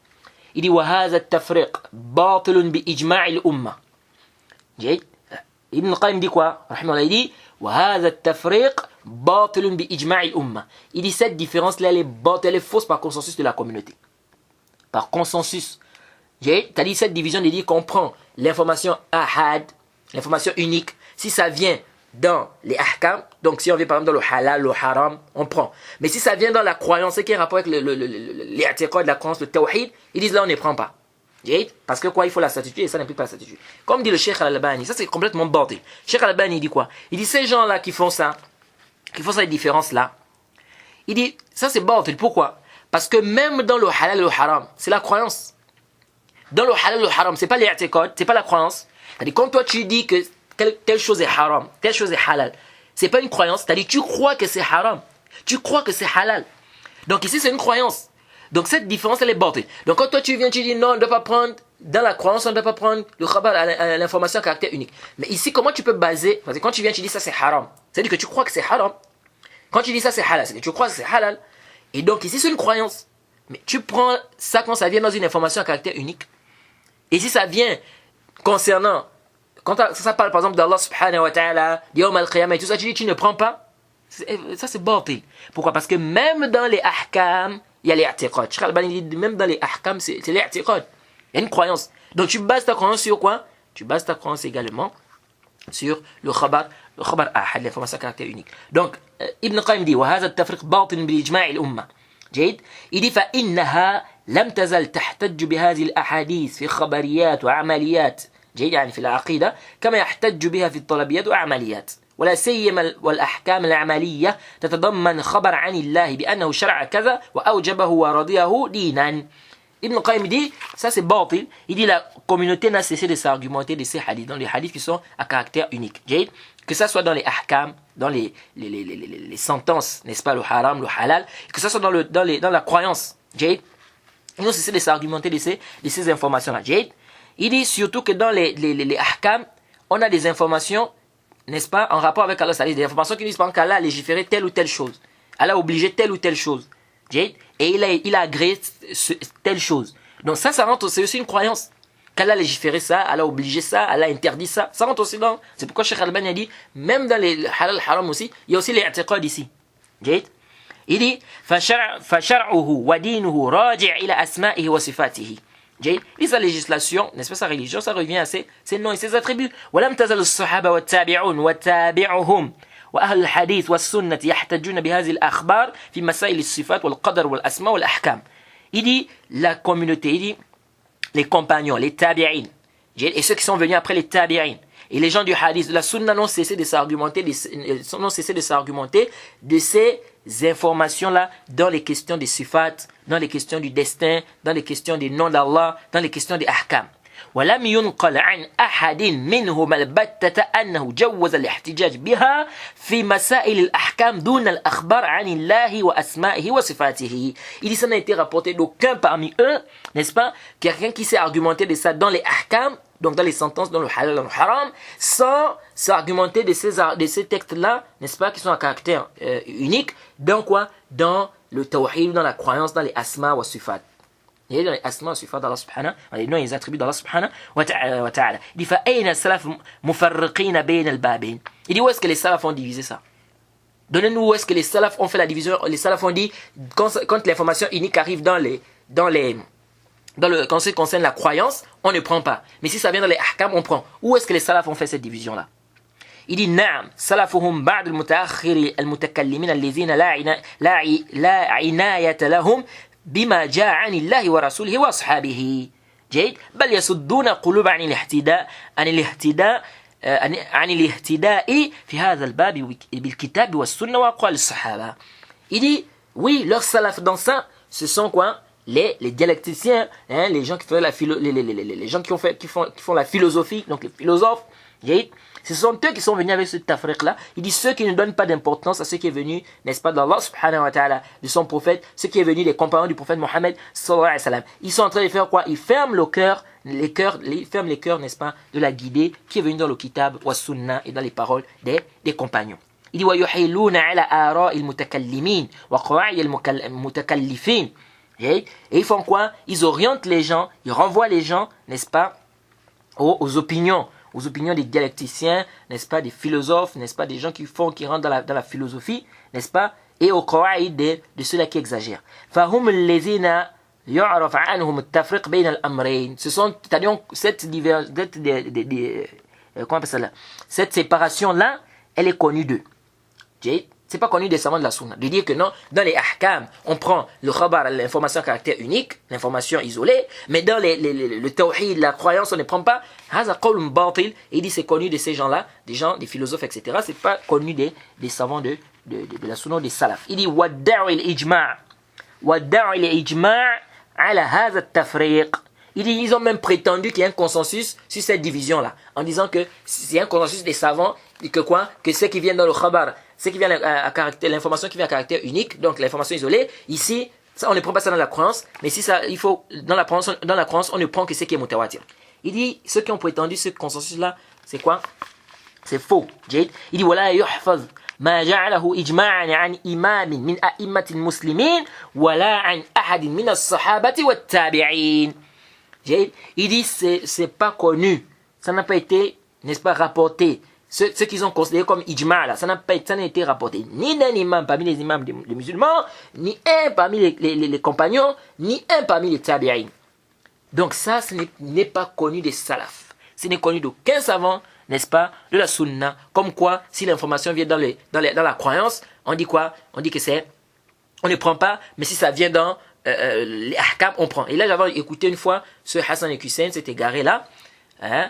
Il dit وَهَذَا التَّفْرِقْ بَاطِلٌ بِإِجْمَاعِ الْأُمَّةِ. Ibn Qayyim dit quoi? Il dit وَهَذَا التَّفْرِقْ بَاطِلٌ بِإِجْمَاعِ الْأُمَّةِ. Il dit cette différence-là, elle est fausse par consensus de la communauté. Par consensus. C'est-à-dire cette division, il dit qu'on prend l'information ahad, l'information unique, si ça vient dans les ahkam, donc si on vient par exemple dans le halal, le haram, on prend. Mais si ça vient dans la croyance, c'est qui a un rapport avec les i'tiqad de la croyance, le tawhid, ils disent là on ne prend pas. Parce que quoi, il faut la certitude et ça n'implique pas la certitude. Comme dit le Cheikh Al-Albani, ça c'est complètement bordé. Cheikh Al-Albani dit quoi? Il dit ces gens-là qui font cette différence-là, il dit ça c'est bordé. Pourquoi? Parce que même dans le halal et le haram, c'est la croyance. Dans le halal et le haram, c'est pas les i'tiqad, c'est pas la croyance. C'est-à-dire quand toi tu dis que telle chose est haram, telle chose est halal, c'est pas une croyance, c'est-à-dire tu crois que c'est haram, tu crois que c'est halal. Donc ici c'est une croyance. Donc cette différence elle est bordée. Donc quand toi tu viens, tu dis non, on ne doit pas prendre, dans la croyance on ne doit pas prendre le khabar à l'information à caractère unique. Mais ici comment tu peux baser, parce que quand tu viens tu dis ça c'est haram, c'est-à-dire que tu crois que c'est haram. Quand tu dis ça c'est halal, c'est que tu crois que c'est halal. Et donc ici c'est une croyance. Mais tu prends ça quand ça vient dans une information à caractère unique. Et si ça vient concernant, quand ça parle par exemple d'Allah subhanahu wa ta'ala, d'Yawm al-Qiyamah et tout ça, tu dis tu ne prends pas. Ça c'est bordé. Pourquoi? Parce que même dans les ahkam, il y a les i'tiqad. Cheikh Al-Albani dit même dans les ahkam, c'est les i'tiqad. Il y a une croyance. Donc tu bases ta croyance sur quoi? Tu bases ta croyance également sur le khabar ahad, l'information à caractère unique. Donc Ibn Qayyim dit وهذا التفريق باطل بإجماع الأمة. جيد. Il dit فإنها لم تزل تحتج بهذه الأحاديث في خبريات وعمليات. جيد يعني في العقيدة كما يحتج بها في الطلبيات وعمليات. ولا سيما والأحكام العملية تتضمن خبر عن الله بأنه شرع كذا وأوجبه ورضيه دينا. Ibn Qayyim dit, ça c'est batil. Il dit la communauté n'a cessé de s'argumenter de ces hadiths, dans les hadiths qui sont à caractère unique. Que ça soit dans les ahkam, dans les sentences, n'est-ce pas, le haram, le halal, que ça soit dans la croyance. Ils ont cessé de s'argumenter de ces informations-là. Il dit surtout que dans les ahkam, on a des informations, n'est-ce pas, en rapport avec Allah, c'est-à-dire des informations qui disent par exemple qu'Allah a légiféré telle ou telle chose. Allah a obligé telle ou telle chose. Et il a agréé telle chose. Donc ça rentre, c'est aussi une croyance. qu'Allah a légiféré ça, Allah a obligé ça, Allah a interdit ça. Ça rentre aussi dans... C'est pourquoi Cheikh Al-Albani a dit, même dans les halal haram aussi, il y a aussi les i'tiqad ici. Il dit, فَشَرْعُهُ وَدِينُهُ رَاجِعْ إِلَى أَسْمَائِهِ وَصِفَاتِهِ. Et sa législation, n'est-ce pas, sa religion, ça revient à ses noms et ses attributs. وَلَمْ تَزَلُ الصَّحَابَةُ وَالتَّابِعُونَ وَتَّابِعُهُمْ وأهل الحديث والسنة يحتجون بهذه الأخبار في مسائل الصفات والقدر والأسماء والأحكام. Il dit la communauté, il dit les compagnons, les tabi'in, et ceux qui sont venus après les tabi'in, Et les gens du hadith, de la sunna n'ont cessé de s'argumenter, de ces informations-là dans les questions des sifat, dans les questions du destin, dans les questions des noms d'Allah, dans les questions des ahkam. ولم ينقل عن أحد منهم البتة أنه جوز الاحتجاج بها في مسائل الأحكام دون الأخبار عن الله وأسمائه وصفاته. Il dit ça n'a été rapporté d'aucun parmi eux, n'est-ce pas, quelqu'un qui s'est argumenté de ça dans les ahkam, donc dans les sentences, dans le halal, dans le haram, sans s'argumenter de ces textes-là, n'est-ce pas, qui sont à caractère unique, dans quoi? Dans le tawhid, dans la croyance, dans les asma wa sifat. Il y a les asma wa sifat d'Allah subhanahu, les noms et les attributs d'Allah subhanahu wa ta'ala. Il dit, فَأَيْنَ السَّلَفُ مُفَرِّقِينَ بَيْنَ الْبَابِينَ. Il dit, où est-ce que les salafs ont divisé ça? Donnez-nous où est-ce que les salafs ont fait la division. Les salafs ont dit, quand l'information unique arrive quand ce qui concerne la croyance, on ne prend pas. Mais si ça vient dans les ahkam, on prend. Où est-ce que les salafs ont fait cette division-là? Il dit, نعم سلفهم بعد المتأخر المتكلمين الذين لا عناية لهم بما جاء عن الله ورسوله وأصحابه. جيد. بل يصدون قلوب عن الاهتداء في هذا الباب بالكتاب والسنة وأقوال الصحابة. Il dit, oui, leurs salafs dans ça, ce sont quoi? Les dialecticiens, hein, les gens qui font les gens qui font la philosophie, donc les philosophes, ce sont eux qui sont venus avec ce tafriq-là. Il dit ceux qui ne donnent pas d'importance à ce qui est venu, n'est-ce pas, d'Allah subhanahu wa ta'ala, de son prophète, ce qui est venu des compagnons du prophète Mohammed sallallahu alayhi wa sallam. Ils sont en train de faire quoi? Ils ferment les cœurs, n'est-ce pas, de la guidée qui est venue dans le kitab wa sunna et dans les paroles des compagnons. Il dit وَيُحِلُّونَ عَلَى آرَاءِ الْمُتَكَلِّمِينَ وَقَوَاعِدِ الْمُتَكَلِّفِينَ. Et ils font quoi? Ils orientent les gens, ils renvoient les gens, n'est-ce pas, aux opinions des dialecticiens, n'est-ce pas, des philosophes, n'est-ce pas, des gens qui rentrent dans la philosophie, n'est-ce pas, et aux qawaïd de ceux-là qui exagèrent. فَهُمُ الَّذِينَ يُعْرَفَ عَنْهُمُ التَّفْرِقُ بَيْنَ الْأَمْرَيْنِ. Ce sont, c'est-à-dire, cette séparation-là, elle est connue d'eux. C'est pas connu des savants de la sunna. De dire que non, dans les ahkam, on prend le khabar, l'information à caractère unique, l'information isolée, mais dans le tawhid, la croyance, on ne prend pas. Haza qawlun batil. Il dit c'est connu de ces gens-là, des philosophes, etc. C'est pas connu des savants de la sunna, des salaf. Il dit wadda'u al-ijma' ala hadha at-tafriq. Il dit, ils ont même prétendu qu'il y a un consensus sur cette division-là, en disant que c'est un consensus des savants, que ce qui vient dans le khabar, ce qui vient à caractère, l'information qui vient à caractère unique, donc l'information isolée, ici, ça, on ne prend pas ça dans la croyance, mais si ça, il faut, dans la croyance, on ne prend que ce qui est mutawatir. Il dit, ceux qui ont prétendu ce consensus-là, c'est quoi? C'est faux. Il dit, voilà, yuhfaz ما جعله إجماعا عن إمام من أئمة المسلمين ولا عن أحد من الصحابة والتابعين. Il dit c'est pas connu, ça n'a pas été, n'est-ce pas, rapporté. Ce qu'ils ont considéré comme ijma' là, ça n'a été rapporté ni d'un imam parmi les imams des musulmans, ni un parmi les compagnons, ni un parmi les tabi'in. Donc ça, ce n'est pas connu des salafs. Ce n'est connu d'aucun savant, n'est-ce pas, de la sunna. Comme quoi, si l'information vient dans la croyance, on dit quoi? On dit que on ne prend pas, mais si ça vient dans les ahkam, on prend. Et là, j'avais écouté une fois ce Hassan et Hussein s'est égaré là. Hein,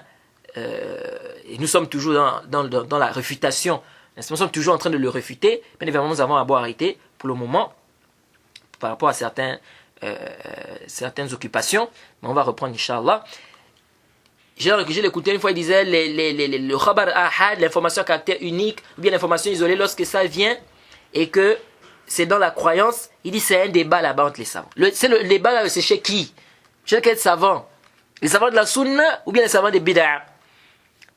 et nous sommes toujours dans la réfutation. Nous sommes toujours en train de le réfuter. Bien évidemment, nous avons à boire arrêter pour le moment par rapport à certaines occupations. Mais on va reprendre, Inch'Allah. J'ai écouté une fois, il disait le khabar ahad, l'information à caractère unique, ou bien l'information isolée, lorsque ça vient et que c'est dans la croyance, il dit c'est un débat là-bas entre les savants. Le débat là, c'est chez qui? Chez quel savant? Les savants de la sunna ou bien les savants des bid'a?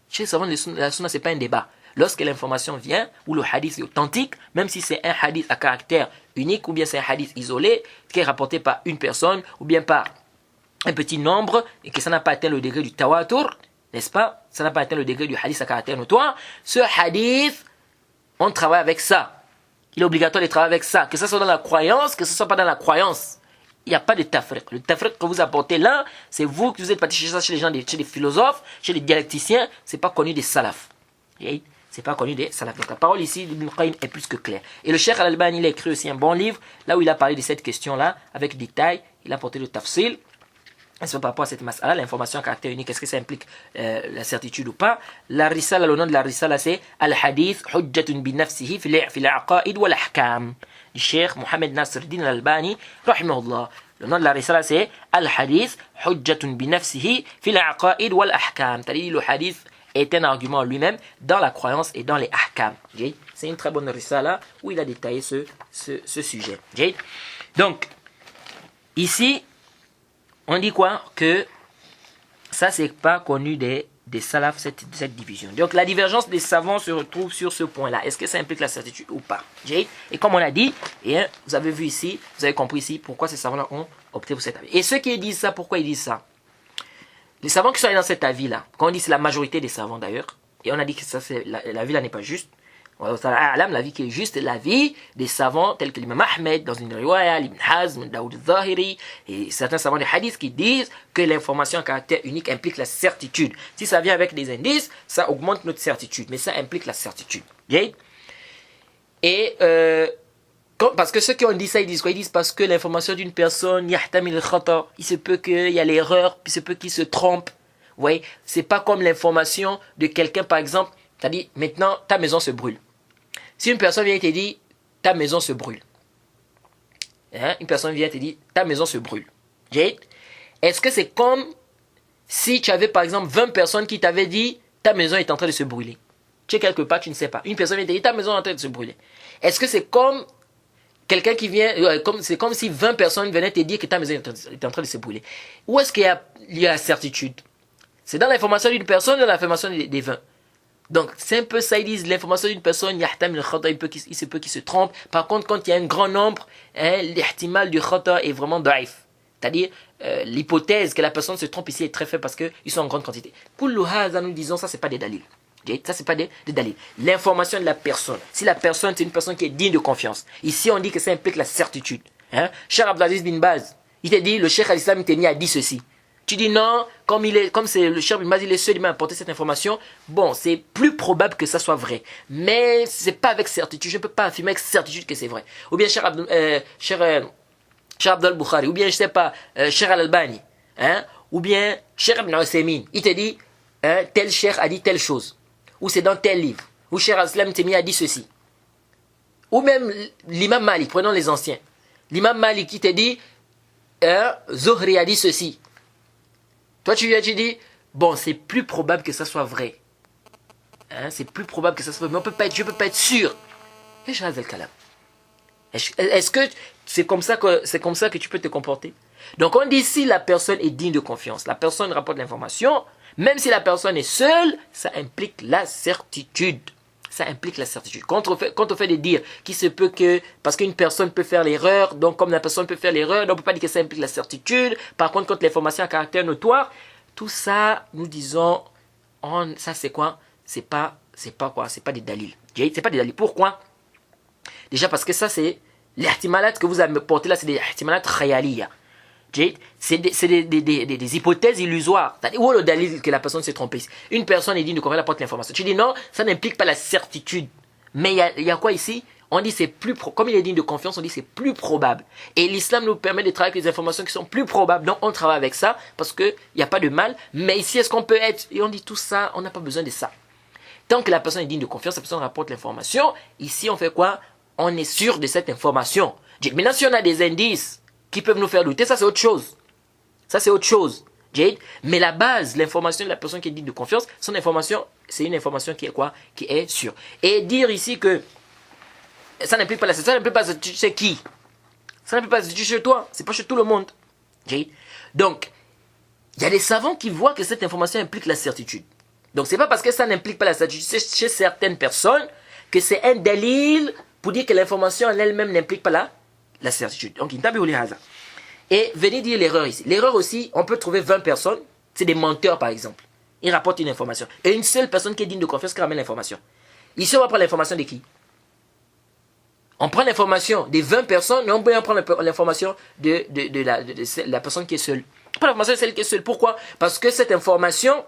Chez les savants de la sunna, c'est pas un débat. Lorsque l'information vient, ou le hadith est authentique, même si c'est un hadith à caractère unique, ou bien c'est un hadith isolé, qui est rapporté par une personne, ou bien par un petit nombre, et que ça n'a pas atteint le degré du tawatur, n'est-ce pas? Ça n'a pas atteint le degré du hadith à caractère notoire. Ce hadith, on travaille avec ça. Il est obligatoire de travailler avec ça. Que ce soit dans la croyance, que ce soit pas dans la croyance. Il n'y a pas de tafriq. Le tafriq que vous apportez là, c'est vous qui vous êtes parti chercher ça chez les gens, chez les philosophes, chez les dialecticiens. C'est pas connu des salafs. C'est pas connu des salafs. Donc la parole ici d'Ibn Qayyim est plus que claire. Et le Cheikh Al-Albani, il a écrit aussi un bon livre, là où il a parlé de cette question-là, avec détail. Il a apporté le tafsil. est-ce que par rapport à cette mas'ala, l'information à caractère unique, est-ce que ça implique la certitude ou pas? La risala, le nom de la risala, c'est Al-Hadith Hujjatun bi nafsihi fil aqaid wal ahkam. Du Cheikh Mohamed Nasruddin Al-Albani, rahimahullah. Le nom de la risala, c'est Al-Hadith Hujjatun bi nafsihi fil aqaid wal ahkam. C'est-à-dire, le hadith est un argument lui-même dans la croyance et dans les ahkam. C'est une très bonne risala où il a détaillé ce sujet. Donc, ici, on dit quoi? Que ça, c'est pas connu des salafs, cette division. Donc, la divergence des savants se retrouve sur ce point-là. Est-ce que ça implique la certitude ou pas? Et comme on a dit, vous avez vu ici, vous avez compris ici pourquoi ces savants-là ont opté pour cet avis. Et ceux qui disent ça, pourquoi ils disent ça? Les savants qui sont allés dans cet avis-là, quand on dit c'est la majorité des savants d'ailleurs, et on a dit que ça, l'avis-là n'est pas juste, l'avis qui est juste est l'avis des savants tels que l'imam Ahmed dans une riwaya, l'Ibn Hazm, Daoud al-Zahiri et certains savants des hadiths qui disent que l'information à caractère unique implique la certitude. Si ça vient avec des indices, ça augmente notre certitude, mais ça implique la certitude. Et parce que ceux qui ont dit ça, ils disent quoi? Ils disent parce que l'information d'une personne, yahtamil khata, il se peut qu'il y a l'erreur, puis il se peut qu'il se trompe. Vous voyez, c'est pas comme l'information de quelqu'un, par exemple, c'est-à-dire maintenant ta maison se brûle. Si une personne vient et te dit ta maison se brûle, une personne vient et te dit ta maison se brûle, est-ce que c'est comme si tu avais par exemple 20 personnes qui t'avaient dit ta maison est en train de se brûler? Tu es quelque part, tu ne sais pas. Une personne vient te dire ta maison est en train de se brûler. Est-ce que c'est comme quelqu'un qui vient, c'est comme si 20 personnes venaient te dire que ta maison est en train de se brûler? Où est-ce qu'il y a la certitude? C'est dans l'information d'une personne ou dans l'information des 20? Donc, c'est un peu ça, ils disent l'information d'une personne, il se peut qu'il se trompe. Par contre, quand il y a un grand nombre, l'ihtimal du khata est vraiment daif. C'est-à-dire, l'hypothèse que la personne se trompe ici est très faible parce qu'ils sont en grande quantité. Kullu hadha, nous disons, ça, c'est pas des dalils. Ça, c'est pas des dalils. L'information de la personne. Si la personne, c'est une personne qui est digne de confiance. Ici, on dit que ça implique la certitude. Cheikh Abdelaziz bin Baz, il t'a dit, le Cheikh al-Islam Taymiyyah a dit ceci. Tu dis non, comme c'est le Cheikh bin Baz, il est seul, il m'a apporté cette information. Bon, c'est plus probable que ça soit vrai. Mais c'est pas avec certitude. Je ne peux pas affirmer avec certitude que c'est vrai. Ou bien Cheikh Abdel Bukhari, ou bien, je sais pas, Cheikh Al-Albani, ou bien Cheikh Ibn Uthaymin. Il te dit, tel Cheikh a dit telle chose. Ou c'est dans tel livre. Ou Cheikh Al-Islam Taymiyyah a dit ceci. Ou même l'imam Malik, prenons les anciens. L'imam Malik qui te dit, Zuhri a dit ceci. Toi, tu dis, bon, c'est plus probable que ça soit vrai. C'est plus probable que ça soit vrai. Mais je ne peux pas être sûr. Est-ce que c'est comme ça que tu peux te comporter? Donc, on dit si la personne est digne de confiance, la personne rapporte l'information, même si la personne est seule, ça implique la certitude. Ça implique la certitude. Quand on fait de dire qu'il se peut que, parce qu'une personne peut faire l'erreur, donc comme la personne peut faire l'erreur, donc on ne peut pas dire que ça implique la certitude. Par contre, quand l'information a caractère notoire, tout ça, nous disons, ça c'est quoi? C'est pas des dalils. C'est pas des dalils. Pourquoi? Déjà parce que ça c'est, les ihtimalat que vous avez porté là, c'est des ihtimalat khayaliya. C'est des hypothèses illusoires. Où est le dalil que la personne s'est trompée? Une personne est digne de confiance, elle apporte l'information. Tu dis non, ça n'implique pas la certitude. Mais il y a quoi ici? On dit c'est plus comme il est digne de confiance, on dit c'est plus probable. Et l'islam nous permet de travailler avec les informations qui sont plus probables. Donc on travaille avec ça parce qu'il n'y a pas de mal. Mais ici, est-ce qu'on peut être? Et on dit tout ça, on n'a pas besoin de ça. Tant que la personne est digne de confiance, la personne rapporte l'information. Ici, on fait quoi? On est sûr de cette information. Maintenant, si on a des indices qui peuvent nous faire douter, ça c'est autre chose. Ça c'est autre chose. Mais la base, l'information de la personne qui est digne de confiance, son information, c'est une information qui est quoi? Qui est sûre. Et dire ici que ça n'implique pas la certitude, ça n'implique pas la certitude, c'est qui? Ça n'implique pas la certitude chez toi, c'est pas chez tout le monde. Donc, il y a des savants qui voient que cette information implique la certitude. Donc, c'est pas parce que ça n'implique pas la certitude chez certaines personnes que c'est un dalil pour dire que l'information en elle-même n'implique pas la certitude. Donc, et venez dire l'erreur ici. L'erreur aussi, on peut trouver 20 personnes, c'est des menteurs par exemple. Ils rapportent une information. Et une seule personne qui est digne de confiance qui ramène l'information. Ici, on va prendre l'information de qui? On prend l'information des 20 personnes, mais on peut prendre l'information de la personne qui est seule. On prend l'information de celle qui est seule. Pourquoi? Parce que cette information,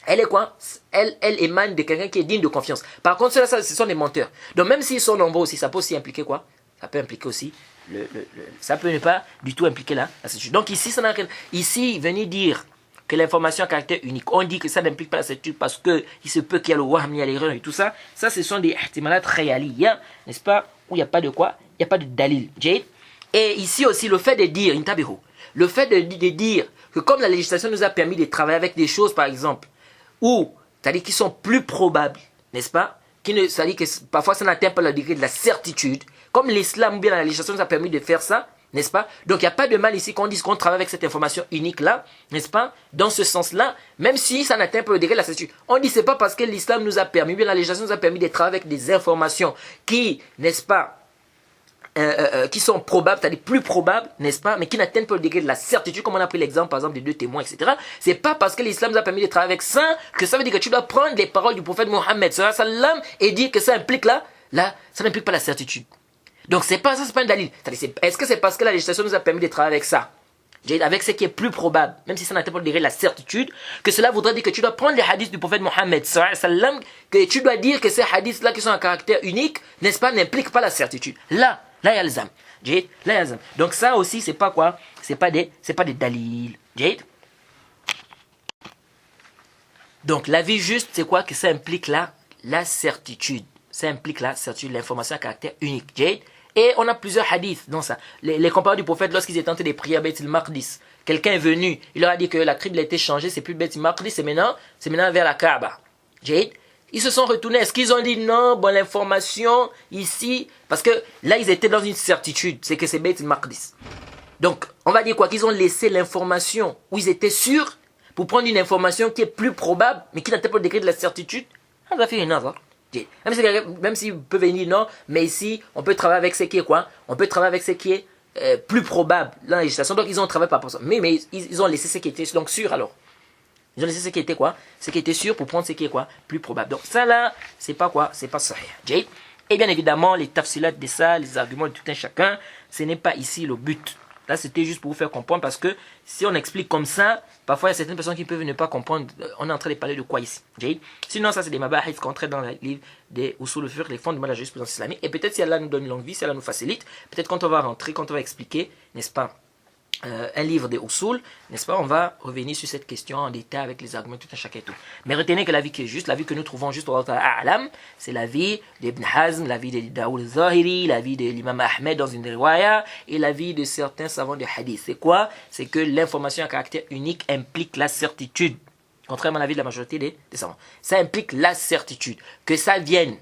elle est quoi? Elle émane de quelqu'un qui est digne de confiance. Par contre, ceux-là, ce sont des menteurs. Donc, même s'ils sont nombreux aussi, ça peut aussi impliquer quoi? Ça peut impliquer aussi ça peut ne pas du tout impliquer la certitude. Donc ici, ici, venir dire que l'information à caractère unique, on dit que ça n'implique pas la certitude parce que il se peut qu'il y a le wahm, il y a l'erreur et tout ça, ça ce sont des ihtimalat réaliya, n'est-ce pas, où il n'y a pas de quoi, il n'y a pas de dalil. Et ici aussi, le fait de dire, le fait de dire que comme la législation nous a permis de travailler avec des choses, par exemple, où, c'est-à-dire qui sont plus probables, n'est-ce pas, c'est-à-dire que parfois ça n'atteint pas le degré de la certitude, comme l'islam ou bien la législation nous a permis de faire ça, n'est-ce pas? Donc il n'y a pas de mal ici qu'on dise qu'on travaille avec cette information unique-là, n'est-ce pas? Dans ce sens-là, même si ça n'atteint pas le degré de la certitude. On dit c'est pas parce que l'islam nous a permis, bien la législation nous a permis de travailler avec des informations qui, n'est-ce pas, qui sont probables, c'est-à-dire plus probables, n'est-ce pas, mais qui n'atteignent pas le degré de la certitude, comme on a pris l'exemple, par exemple, des 2 témoins, etc. C'est pas parce que l'islam nous a permis de travailler avec ça que ça veut dire que tu dois prendre les paroles du prophète Mohammed et dire que ça implique ça n'implique pas la certitude. Donc c'est pas ça, c'est pas un dalil. Est-ce que c'est parce que la législation nous a permis de travailler avec ça, avec ce qui est plus probable, même si ça n'atteint pas le degré de la certitude, que cela voudrait dire que tu dois prendre les hadiths du prophète Mohammed que tu dois dire que ces hadiths-là qui sont à caractère unique, n'est-ce pas, n'impliquent pas la certitude. Là yalzam. Donc ça aussi, c'est pas quoi? C'est pas des dalils. Donc l'avis juste, c'est quoi? Que ça implique la certitude. Ça implique la certitude, l'information à caractère unique. Et on a plusieurs hadiths dans ça. Les compagnons du prophète, lorsqu'ils étaient tentés de prier à Beit el-Maqdis, quelqu'un est venu, il leur a dit que la crible a été changée, c'est plus Beit el-Maqdis, c'est maintenant vers la Kaaba. Ils se sont retournés. Est-ce qu'ils ont dit non, bon, l'information ici, parce que là, ils étaient dans une certitude, c'est que c'est Beit el-Maqdis. Donc, on va dire quoi? Qu'ils ont laissé l'information où ils étaient sûrs pour prendre une information qui est plus probable, mais qui n'atteint pas le degré de la certitude. Ça fait une hasard. Même s'il peut venir non, mais ici, on peut travailler avec ce qui est quoi? On peut travailler avec ce qui est plus probable dans la législation. Donc, ils ont travaillé par rapport à ça. Mais ils ont laissé ce qui était donc sûr alors. Ils ont laissé ce qui était quoi? Ce qui était sûr pour prendre ce qui est quoi? Plus probable. Donc ça là, c'est pas quoi? C'est pas sahih. Et bien évidemment, les tafsilat de ça, les arguments de tout un chacun, ce n'est pas ici le but. Là, c'était juste pour vous faire comprendre parce que si on explique comme ça, parfois il y a certaines personnes qui peuvent ne pas comprendre. On est en train de parler de quoi ici? Sinon, ça c'est des mabahith qu'on traite dans les livres des usul al-fiqh, les fondements de la jurisprudence islamique. Et peut-être si Allah nous donne une longue vie, si Allah nous facilite, peut-être quand on va rentrer, quand on va expliquer, n'est-ce pas, un livre des usul, n'est-ce pas, on va revenir sur cette question en détail avec les arguments tout un chacun et tout. Mais retenez que la vie qui est juste, la vie que nous trouvons juste au A'lam, c'est la vie d'Ibn Hazm, la vie de Daoud al-Zahiri, la vie de l'imam Ahmed dans une riwaya et la vie de certains savants de hadith. C'est quoi? C'est que l'information à caractère unique implique la certitude, contrairement à la vie de la majorité des savants. Ça implique la certitude, que ça vienne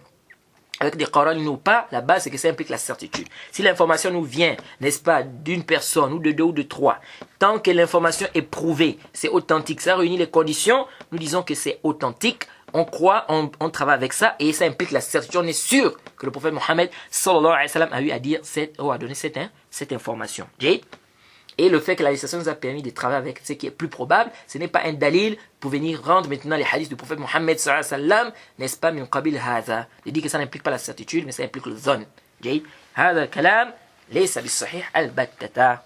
avec des Qur'an ou pas, la base c'est que ça implique la certitude. Si l'information nous vient, n'est-ce pas, d'une personne ou de 2 ou de 3, tant que l'information est prouvée, c'est authentique, ça réunit les conditions, nous disons que c'est authentique, on croit, on travaille avec ça et ça implique la certitude. On est sûr que le prophète Mohammed sallallahu alayhi wa sallam a eu à dire, a donné cette information. Et le fait que la législation nous a permis de travailler avec ce qui est plus probable, ce n'est pas un dalil pour venir rendre maintenant les hadiths du prophète Mohammed sallallahu alayhi wa sallam, n'est-ce pas, min qabil hadha. Il dit que ça n'implique pas la certitude, mais ça implique le zon. Hadha kalam, laysa bis-sahih al-battata.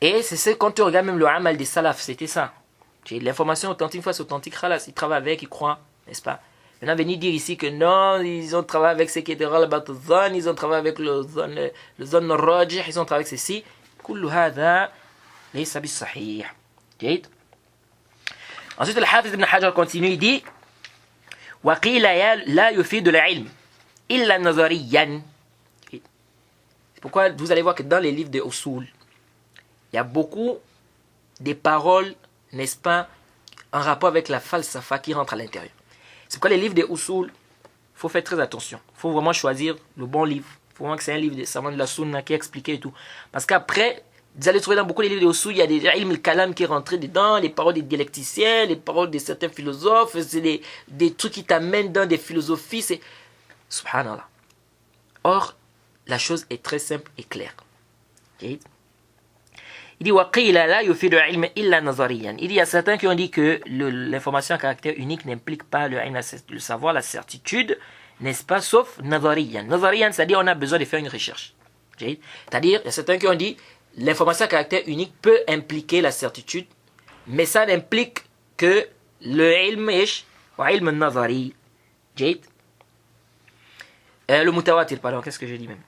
Et c'est ce, quand tu regardes même le amal des salaf, c'était ça. L'information authentique, une fois c'est authentique, khalas, ils travaillent avec, ils croient, n'est-ce pas. Maintenant, venir dire ici que non, ils ont travaillé avec ce qui était ralabat al-zon, ils ont travaillé avec le zon rajih, ils ont travaillé avec ceci. Kullu hadha laysa bis-sahih. Ensuite, le Hafiz ibn Hajar continue, il dit وَقِيلَ لَا يُفِيدُ الْعِلْمِ إِلَّا نَظَرِيًّا. C'est pourquoi vous allez voir que dans les livres de usul, il y a beaucoup de paroles, n'est-ce pas, en rapport avec la falsafa qui rentre à l'intérieur. C'est pourquoi les livres de usul, il faut faire très attention. Il faut vraiment choisir le bon livre. Il faut vraiment que c'est un livre des savants de la sunna qui est expliqué et tout. Parce qu'après, vous allez trouver dans beaucoup de livres de usul, il y a des ilm al-kalam qui est rentré dedans, les paroles des dialecticiens, les paroles de certains philosophes, c'est des trucs qui t'amènent dans des philosophies. C'est subhanallah. Or, la chose est très simple et claire. Okay? Il dit وَقِيلَ لَا يُفِيدُ الْعِلْمَ إِلَّا نَظَرِيًّا. Il y a certains qui ont dit que l'information à caractère unique n'implique pas le savoir, la certitude, n'est-ce pas, sauf nazariyan. Nazariyan, c'est-à-dire on a besoin de faire une recherche. C'est-à-dire, il y a certains qui ont dit l'information à caractère unique peut impliquer la certitude, mais ça n'implique que le ilm ish wa ilm nazari. Le mutawatir, pardon, qu'est-ce que j'ai dit même?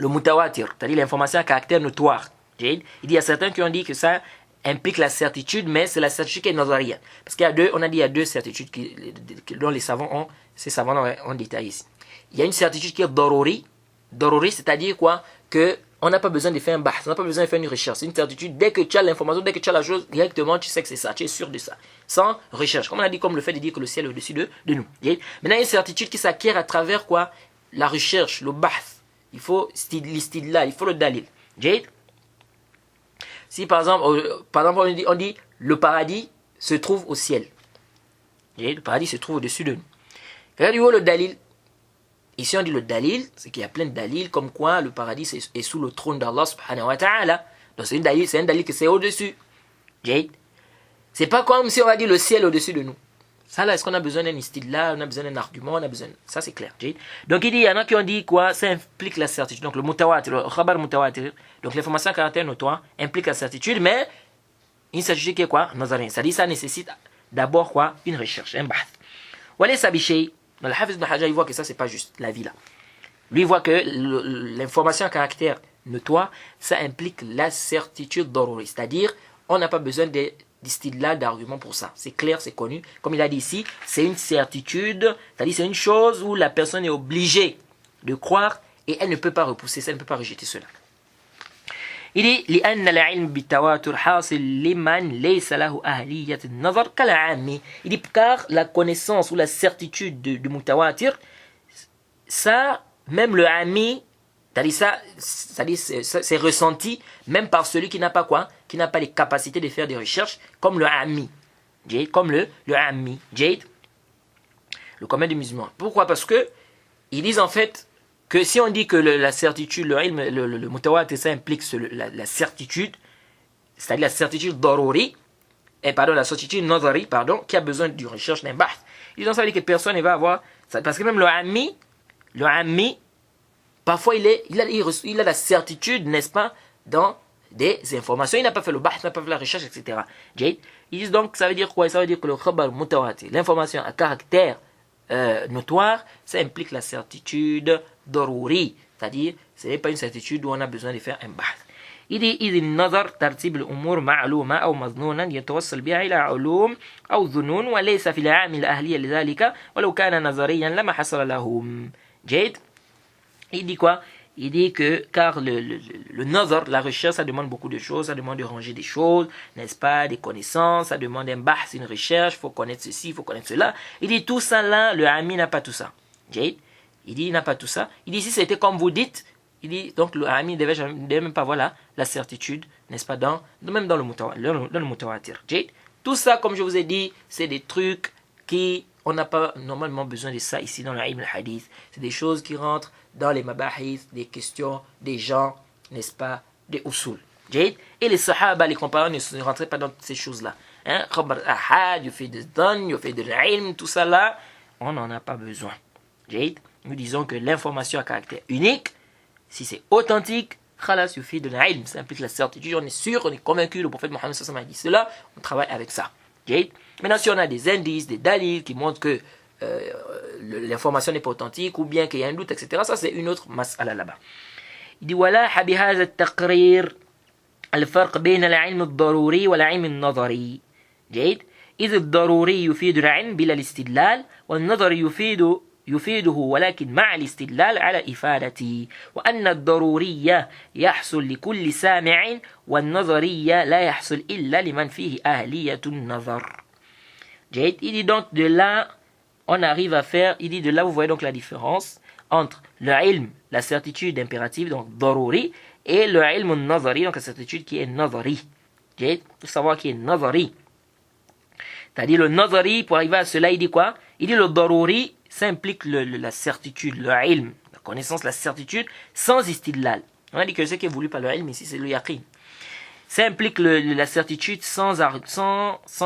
le mutawatir, c'est-à-dire l'information à caractère notoire. Il y a certains qui ont dit que ça implique la certitude, mais c'est la certitude qui est nazariya. Parce qu'il y a deux, on a dit il y a deux certitudes dont les savants ont, ces savants ont détaillé ici. Il y a une certitude qui est daruri. Daruri, c'est-à-dire quoi? Que on n'a pas besoin de faire un bahth, on n'a pas besoin de faire une recherche. C'est une certitude, dès que tu as l'information, dès que tu as la chose, directement, tu sais que c'est ça, tu es sûr de ça. Sans recherche. Comme on a dit, comme le fait de dire que le ciel est au-dessus de nous. Maintenant, il y a une certitude qui s'acquiert à travers quoi? La recherche, le bahth. Il faut l'istidlal, il faut le dalil. Si par exemple on dit le paradis se trouve au ciel. Le paradis se trouve au-dessus de nous. Regardez le dalil. Ici on dit le dalil, c'est qu'il y a plein de dalils comme quoi le paradis est sous le trône d'Allah subhanahu wa ta'ala. Donc c'est un dalil que c'est au-dessus. C'est pas comme si on va dire le ciel au-dessus de nous. Ça là, est-ce qu'on a besoin d'un istidlal, on a besoin d'un argument, on a besoin... Ça c'est clair. Donc il y en a qui ont dit quoi? Ça implique la certitude. Donc le mutawatir, le khabar mutawatir, donc l'information à caractère notoire implique la certitude, mais une certitude qui est quoi? Nazarin. C'est-à-dire ça nécessite d'abord quoi? Une recherche, un bahth. Walay sabiché, dans le Hafiz ibn Hajar, il voit que ça c'est pas juste, la vie là. Lui il voit que l'information à caractère notoire, ça implique la certitude daruri. C'est-à-dire, on n'a pas besoin d'istidlal, d'arguments pour ça. C'est clair, c'est connu. Comme il a dit ici, c'est une certitude, c'est-à-dire c'est une chose où la personne est obligée de croire et elle ne peut pas repousser ça, elle ne peut pas rejeter cela. Il dit لأن العلم بالتواتر حاصل لمن ليس له أهلية النظر كالعامي. Il dit car la connaissance ou la certitude du mutawatir, ça, même le ami, c'est ressenti même par celui qui n'a pas quoi, qui n'a pas les capacités de faire des recherches, comme le ami, comme le ami, le commun des musulmans. Pourquoi? Parce que ils disent en fait que si on dit que la certitude, le mutawatir, ça implique la certitude, c'est-à-dire la certitude daruri, la certitude nazari, qui a besoin d'une recherche, d'un bahth. Ils ont ça veut dire que personne ne va avoir, parce que même le ami, parfois il a la certitude, n'est-ce pas, dans des informations. Il n'a pas fait le bahth, il n'a pas fait la recherche, etc. Ils disent donc, ça veut dire quoi? Ça veut dire que le khabar mutawatir, l'information à caractère notoire, ça implique la certitude daruri, c'est-à-dire ce n'est pas une certitude où on a besoin de faire un bahth. Il dit إذ النظر ترتيب الأمور معلومة أو مظنونا يتوصل بها إلى علوم أو ظنون وليس في العام الأهلية لذلك ولو كان نظريا لما حصل لهم. جيد. Il dit quoi? Il dit que car le nazar, la recherche, ça demande beaucoup de choses, ça demande de ranger des choses, n'est-ce pas, des connaissances, ça demande un bahth, une recherche, il faut connaître ceci, il faut connaître cela. Il dit tout ça là, le ami n'a pas tout ça. Il dit il n'a pas tout ça. Il dit si c'était comme vous dites, il dit donc le ami ne devait même pas avoir la certitude, n'est-ce pas, même dans le mutawatir. Tout ça, comme je vous ai dit, c'est des trucs qui, on n'a pas normalement besoin de ça ici dans l'ilm al-hadith. C'est des choses qui rentrent dans les mabahith, des questions des gens, n'est-ce pas, des usul. Et les sahaba, les compagnons ne rentraient pas dans ces choses-là. Khabar ahad, il fait de don, il fait de l'ilm, tout ça là, on n'en a pas besoin. Nous disons que l'information à caractère unique, si c'est authentique, khalas, il fait de l'ilm, ça implique la certitude, on est sûr, on est convaincu, le prophète Mohammed a dit cela, on travaille avec ça. Maintenant, si on a des indices, des dalils qui montrent que l'information n'est pas authentique ou bien qu'il y a un doute, etc., ça c'est une autre mas'ala là-bas. Il dit ولا بهذا التقرير الفرق بين العلم الضروري والعلم النظري. جيد. إذ الضروري يفيد العلم بلا الاستدلال والنظري يفيده ولكن مع الاستدلال على إفادته وأن الضرورية يحصل لكل سامع والنظرية لا يحصل إلا لمن فيه أهلية النظر. جيد. Il dit donc de là on arrive à faire, il dit de là vous voyez donc la différence entre le ilm, la certitude impérative, donc daruri, et le ilm nazari, donc la certitude qui est nazari. Il faut savoir qui est nazari. C'est-à-dire le nazari, pour arriver à cela, il dit quoi? Il dit le daruri, ça implique la certitude, le ilm, la connaissance, la certitude, sans istidlal. On a dit que ce qui est voulu par le ilm ici, c'est le yaqin. Ça implique la certitude sans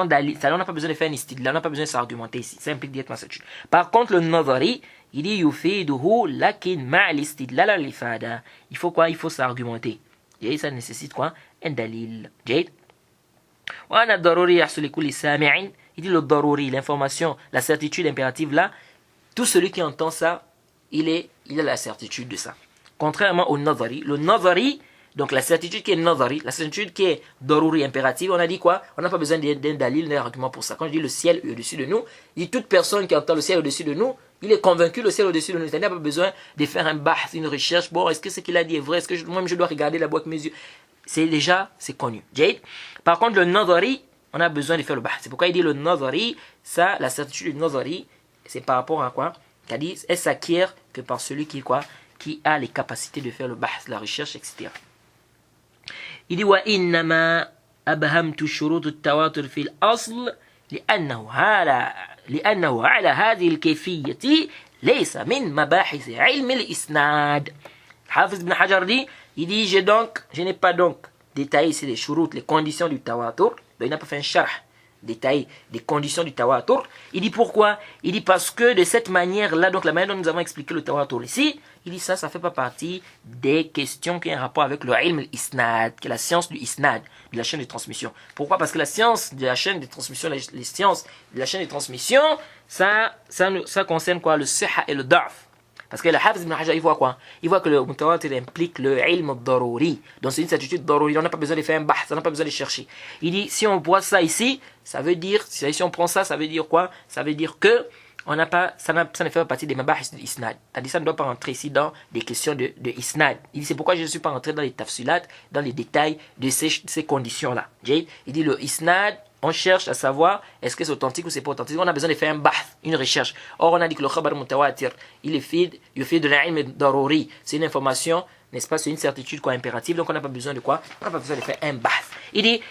dalil. On n'a pas besoin de faire un istidlal, on n'a pas besoin de s'argumenter ici. Ça implique directement la certitude. Par contre, le nazari, il dit yufiduhu lakin ma'al istidlal al-ifada. Il faut quoi? Il faut s'argumenter. Et ça nécessite quoi? Un dalil. Jade. Wa ana daruri yahsul li kulli sami'in. Il dit le daruri, l'information, la certitude impérative là, tout celui qui entend ça, il a la certitude de ça. contrairement au nazari. Le nazari, donc la certitude qui est nazari, la certitude qui est daruri impérative, on a dit quoi? On n'a pas besoin d'un dalil, d'un argument pour ça. Quand je dis le ciel est au-dessus de nous, je dis toute personne qui entend le ciel au-dessus de nous, il est convaincu le ciel au-dessus de nous. Il n'a pas besoin de faire un bahth, une recherche. Bon, est-ce que ce qu'il a dit est vrai? Est-ce que moi-même je dois regarder là-bas avec mes yeux? C'est connu. Jade. Par contre, le nazari, on a besoin de faire le bahth. C'est pourquoi il dit le nazari, ça, la certitude du nazari, c'est par rapport à quoi? C'est-à-dire, elle s'acquiert que par celui qui a les capacités de faire le bahth, la recherche, etc. Il dit وإنما أبهمت شروط التواتر في الأصل لأنه على هذه الكيفية ليس من مباحث علم الإسناد. Hafiz ibn Hajar dit, il dit je n'ai pas donc détaillé ici les shurut, les conditions du tawatur. Donc il n'a pas fait un sharh détaillé des conditions du tawatur. Il dit pourquoi? Il dit parce que de cette manière-là, donc la manière dont nous avons expliqué le tawatur ici, il dit ça fait pas partie des questions qui ont un rapport avec le ilm al-isnad, qui est la science du isnad, de la chaîne de transmission. Pourquoi? Parce que la science de la chaîne de transmission, les sciences de la chaîne de transmission, ça concerne quoi? Le sihha et le da'f. Parce que le Hafiz ibn Hajar, il voit quoi? Il voit que le mutawatir implique le ilm al-daruri. Donc c'est une certitude daruri. On n'a pas besoin de faire un bahth, on n'a pas besoin de chercher. Il dit, si on voit ça ici, ça veut dire, si on prend ça, ça veut dire quoi? Ça veut dire que on n'a pas, ça ne fait pas partie des mabahis de isnad. C'est-à-dire ça ne doit pas rentrer ici dans des questions de isnad. Il dit, c'est pourquoi je ne suis pas rentré dans les tafsilat, dans les détails de ces conditions-là. Il dit, le isnad, on cherche à savoir est-ce que c'est authentique ou c'est pas authentique. On a besoin de faire un bahth, une recherche. Or, on a dit que le khabar mutawatir, il fait de l'ilm daruri. C'est une information, n'est-ce pas, c'est une certitude quoi, impérative. Donc, on n'a pas besoin de quoi? On n'a pas besoin de faire un bahth. Il dit,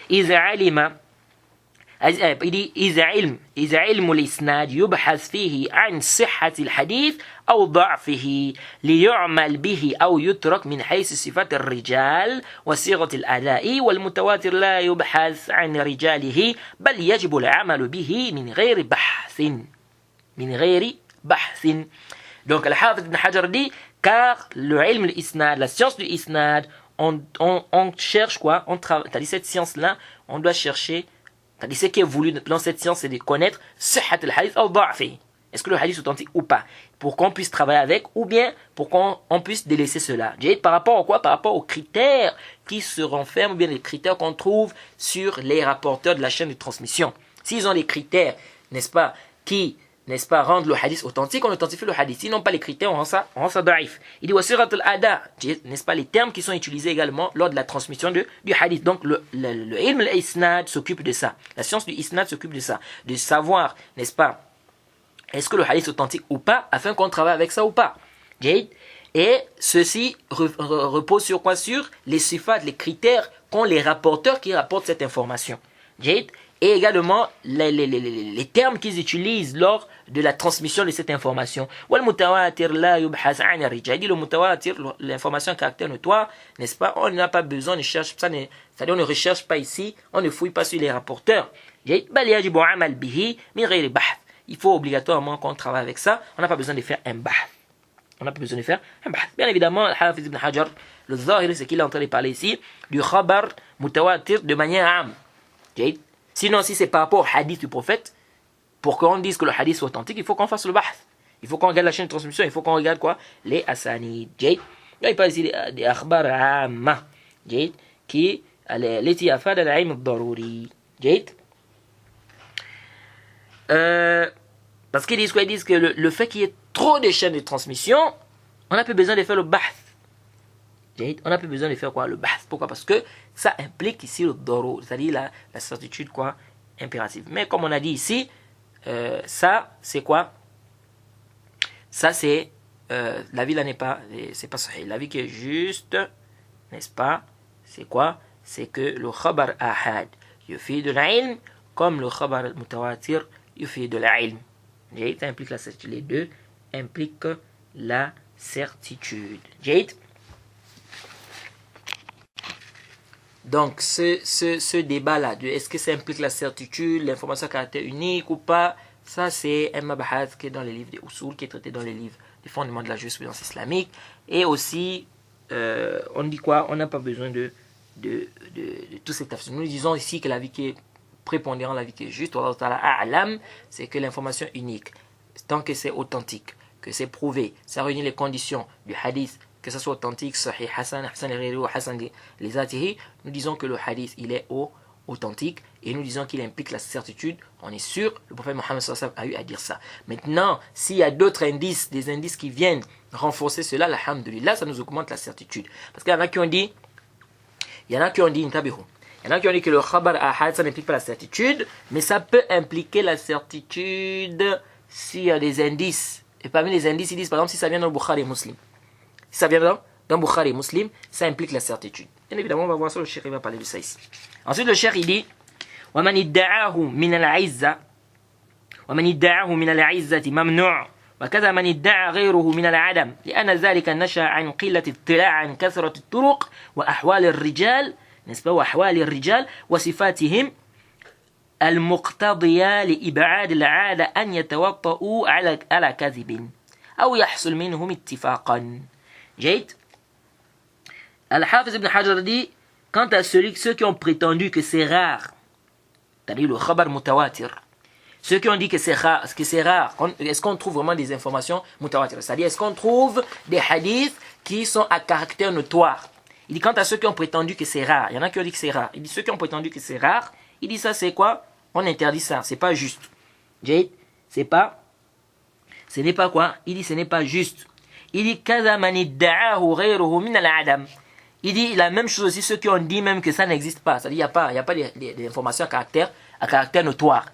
إذا علم الإسناد يبحث فيه عن صحة الحديث أو ضعفه ليعمل به أو يترك من حيث صفات الرجال وصيغة الأداء والمتواتر لا يبحث عن رجاله بل يجب العمل به من غير بحث. Donc le Hafiz ibn Hajar dit car le ilm al-isnad, la science du isnad, on cherche quoi? C'est-à-dire cette science-là, on doit chercher. C'est-à-dire ce qui est voulu dans cette science, c'est de connaître sihhat al-hadith ou da'fi. Est-ce que le hadith est authentique ou pas? Pour qu'on puisse travailler avec ou bien pour qu'on puisse délaisser cela. Par rapport à quoi? Par rapport aux critères qui se renferment ou bien les critères qu'on trouve sur les rapporteurs de la chaîne de transmission. S'ils ont les critères, n'est-ce pas, qui rendre le hadith authentique, on authentifie le hadith. Sinon, pas les critères, on rend ça da'if. Il dit, wasirat al-ada, n'est-ce pas, les termes qui sont utilisés également lors de la transmission du hadith. Donc, le ilm al-isnad s'occupe de ça. La science du isnad s'occupe de ça. De savoir, n'est-ce pas, est-ce que le hadith est authentique ou pas, afin qu'on travaille avec ça ou pas. Et ceci repose sur quoi? Sur les sifat, les critères qu'ont les rapporteurs qui rapportent cette information. Et également les termes qu'ils utilisent lors de la transmission de cette information. Le mutawatir, l'information à caractère notoire, n'est-ce pas? On n'a pas besoin de chercher ça, c'est-à-dire on ne recherche pas ici, on ne fouille pas sur les rapporteurs. Il faut obligatoirement qu'on travaille avec ça. On n'a pas besoin de faire un bahth. Bien évidemment, le Hafiz ibn Hajar, le zahir, c'est qu'il est en train de parler ici du khabar mutawatir de manière âme. Sinon, si c'est par rapport au hadith du prophète, pour qu'on dise que le hadith soit authentique, il faut qu'on fasse le bahth. Il faut qu'on regarde la chaîne de transmission, il faut qu'on regarde quoi? Les asanid. Là, il parle ici des akhbar amma, qui l'éti afad al-ilm al-daruri. Parce qu'ils disent quoi? Ils disent que le fait qu'il y ait trop de chaînes de transmission, on n'a plus besoin de faire le bahth. On n'a plus besoin de faire quoi? Le bahth. Pourquoi? Parce que ça implique ici le doro, c'est-à-dire la certitude quoi? Impérative. Mais comme on a dit ici, ça c'est quoi? Ça c'est la vie là n'est pas, c'est pas sahih. La vie qui est juste, n'est-ce pas? C'est quoi? C'est que le khabar ahad yufid al-ilm comme le khabar mutawatir yufid al-ilm. Ça implique la certitude. Les deux impliquent la certitude. Donc, ce débat-là, de est-ce que ça implique la certitude, l'information à caractère unique ou pas, ça c'est un mabahat qui est dans les livres des usul, qui est traité dans les livres des fondements de la jurisprudence islamique. Et aussi, on dit quoi? On n'a pas besoin de tous ces tafsir. Nous disons ici que la vie qui est prépondérante, la vie qui est juste, c'est que l'information unique, tant que c'est authentique, que c'est prouvé, ça réunit les conditions du hadith que ce soit authentique, sahih, hasan, hasan al-ghayri ou hasan li zatihi, nous disons que le hadith, il est authentique et nous disons qu'il implique la certitude. On est sûr, le prophète Mohammed sallallahu alayhi wa sallam a eu à dire ça. Maintenant, s'il y a d'autres indices, des indices qui viennent renforcer cela, alhamdulillah, ça nous augmente la certitude. Parce qu'il y en a qui ont dit, il y en a qui ont dit que le khabar ahad, ça n'implique pas la certitude, mais ça peut impliquer la certitude s'il y a des indices. Et parmi les indices, ils disent par exemple si ça vient dans Bukhari et Muslim. Si ça vient dans Bukhari et Muslim, ça implique la certitude. Bien évidemment, on va voir ça, le cheikh va parler de ça ici. Ensuite, le cheikh il dit وَمَنِ ادَّعَاهُ مِنَ الْعِزَّةِ وَمَنِ ادَّعَاهُ مِنَ الْعِزَّةِ مَمْنُوعٌ وكذا من ادعى غيره من العدم لأن ذلك نشأ عن قلة اطلاع عن كثرة الطرق وأحوال الرجال نسبة وأحوال الرجال وصفاتهم المقتضية لإبعاد العادة أن يتوطئوا على كذب أو يحصل منهم اتفاقا. جيد. Al-Hafiz ibn Hajar dit quant à ceux qui ont prétendu que c'est rare, c'est-à-dire le khabar mutawatir, ceux qui ont dit que c'est rare, est-ce qu'on trouve vraiment des informations mutawatir, c'est-à-dire est-ce qu'on trouve des hadiths qui sont à caractère notoire. Il dit quant à ceux qui ont prétendu que c'est rare, il y en a qui ont dit que c'est rare, il dit ceux qui ont prétendu que c'est rare, il dit ça c'est quoi? On interdit ça, c'est pas juste. Jade, ce n'est pas quoi? Il dit ce n'est pas juste. Il dit kaza man idda'ahu ghayruhu min al-adam. Il dit la même chose aussi ceux qui ont dit même que ça n'existe pas, c'est-à-dire il y a pas d'informations à caractère notoire.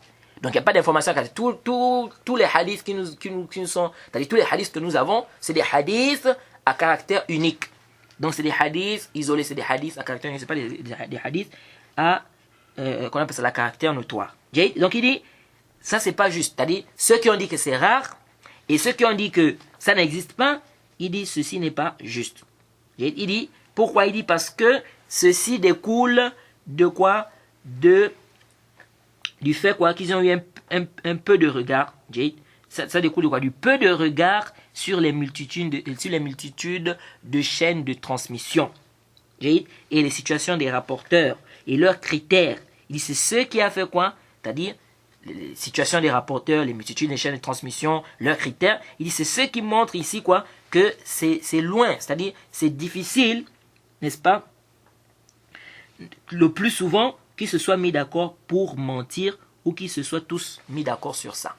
Donc il n'y a pas d'informations à caractère. Tous les hadiths qui nous sont, c'est-à-dire tous les hadiths que nous avons, c'est des hadiths à caractère unique. Donc c'est des hadiths isolés, c'est des hadiths à caractère unique, c'est pas des hadiths à qu'on appelle ça la caractère notoire. Donc il dit ça c'est pas juste, c'est-à-dire ceux qui ont dit que c'est rare et ceux qui ont dit que ça n'existe pas, il dit ceci n'est pas juste. Il dit pourquoi? Il dit parce que ceci découle de quoi? Du fait quoi qu'ils ont eu un peu de regard. Ça découle de quoi? Du peu de regard sur les multitudes de chaînes de transmission. Et les situations des rapporteurs et leurs critères. Il dit c'est ce qui a fait quoi? C'est-à-dire les situations des rapporteurs, les multitudes des chaînes de transmission, leurs critères. Il dit c'est ce qui montre ici quoi? Que c'est loin, c'est-à-dire c'est difficile, n'est-ce pas? Le plus souvent qu'ils se soient mis d'accord pour mentir ou qu'ils se soient tous mis d'accord sur ça.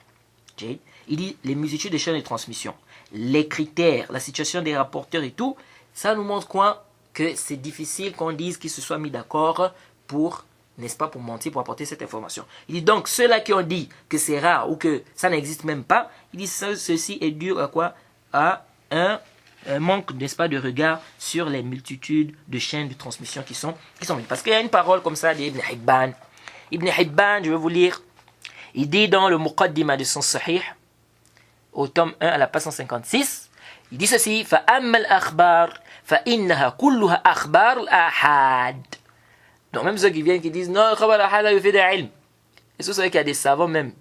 Il dit les multitudes des chaînes de transmission, les critères, la situation des rapporteurs et tout, ça nous montre quoi? Que c'est difficile qu'on dise qu'ils se soient mis d'accord pour, n'est-ce pas, pour mentir, pour apporter cette information. Il dit donc ceux-là qui ont dit que c'est rare ou que ça n'existe même pas, il dit ceci est dû à quoi? À un manque, n'est-ce pas, de regard sur les multitudes de chaînes de transmission qui sont parce qu'il y a une parole comme ça d'Ibn Hibban. Ibn Hibban, je vais vous lire, il dit dans le Muqaddimah de son Sahih, au tome 1 à la page 156, il dit ceci: فَأَمَّا الْأَخْبَارِ فَإِنَّهَا كُلُّهَا أَخْبَارُ الْأَحَادِ. Donc même ceux qui viennent qui disent non, le khabar al-ahad il fait des ilm. Et vous savez qu'il y a des savants même,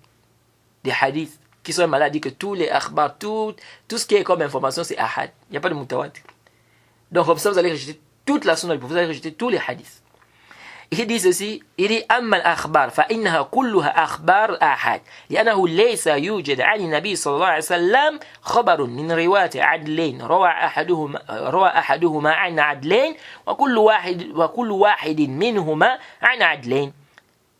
des hadiths, qui sont malades, disent que tous les akhbar, tout ce qui est comme information c'est ahad. Il n'y a pas de mutawatir. Donc comme ça vous allez rejeter toute la sunna, vous allez rejeter tous les hadiths. Il dit ceci, il dit أما الأخبار فإنها كلها أخبار آحاد لأنه ليس يوجد عن النبي صلى الله عليه وسلم خبر من رواة عدلين روى أحدهما عن عدلين وكل واحد منهما عن عدلين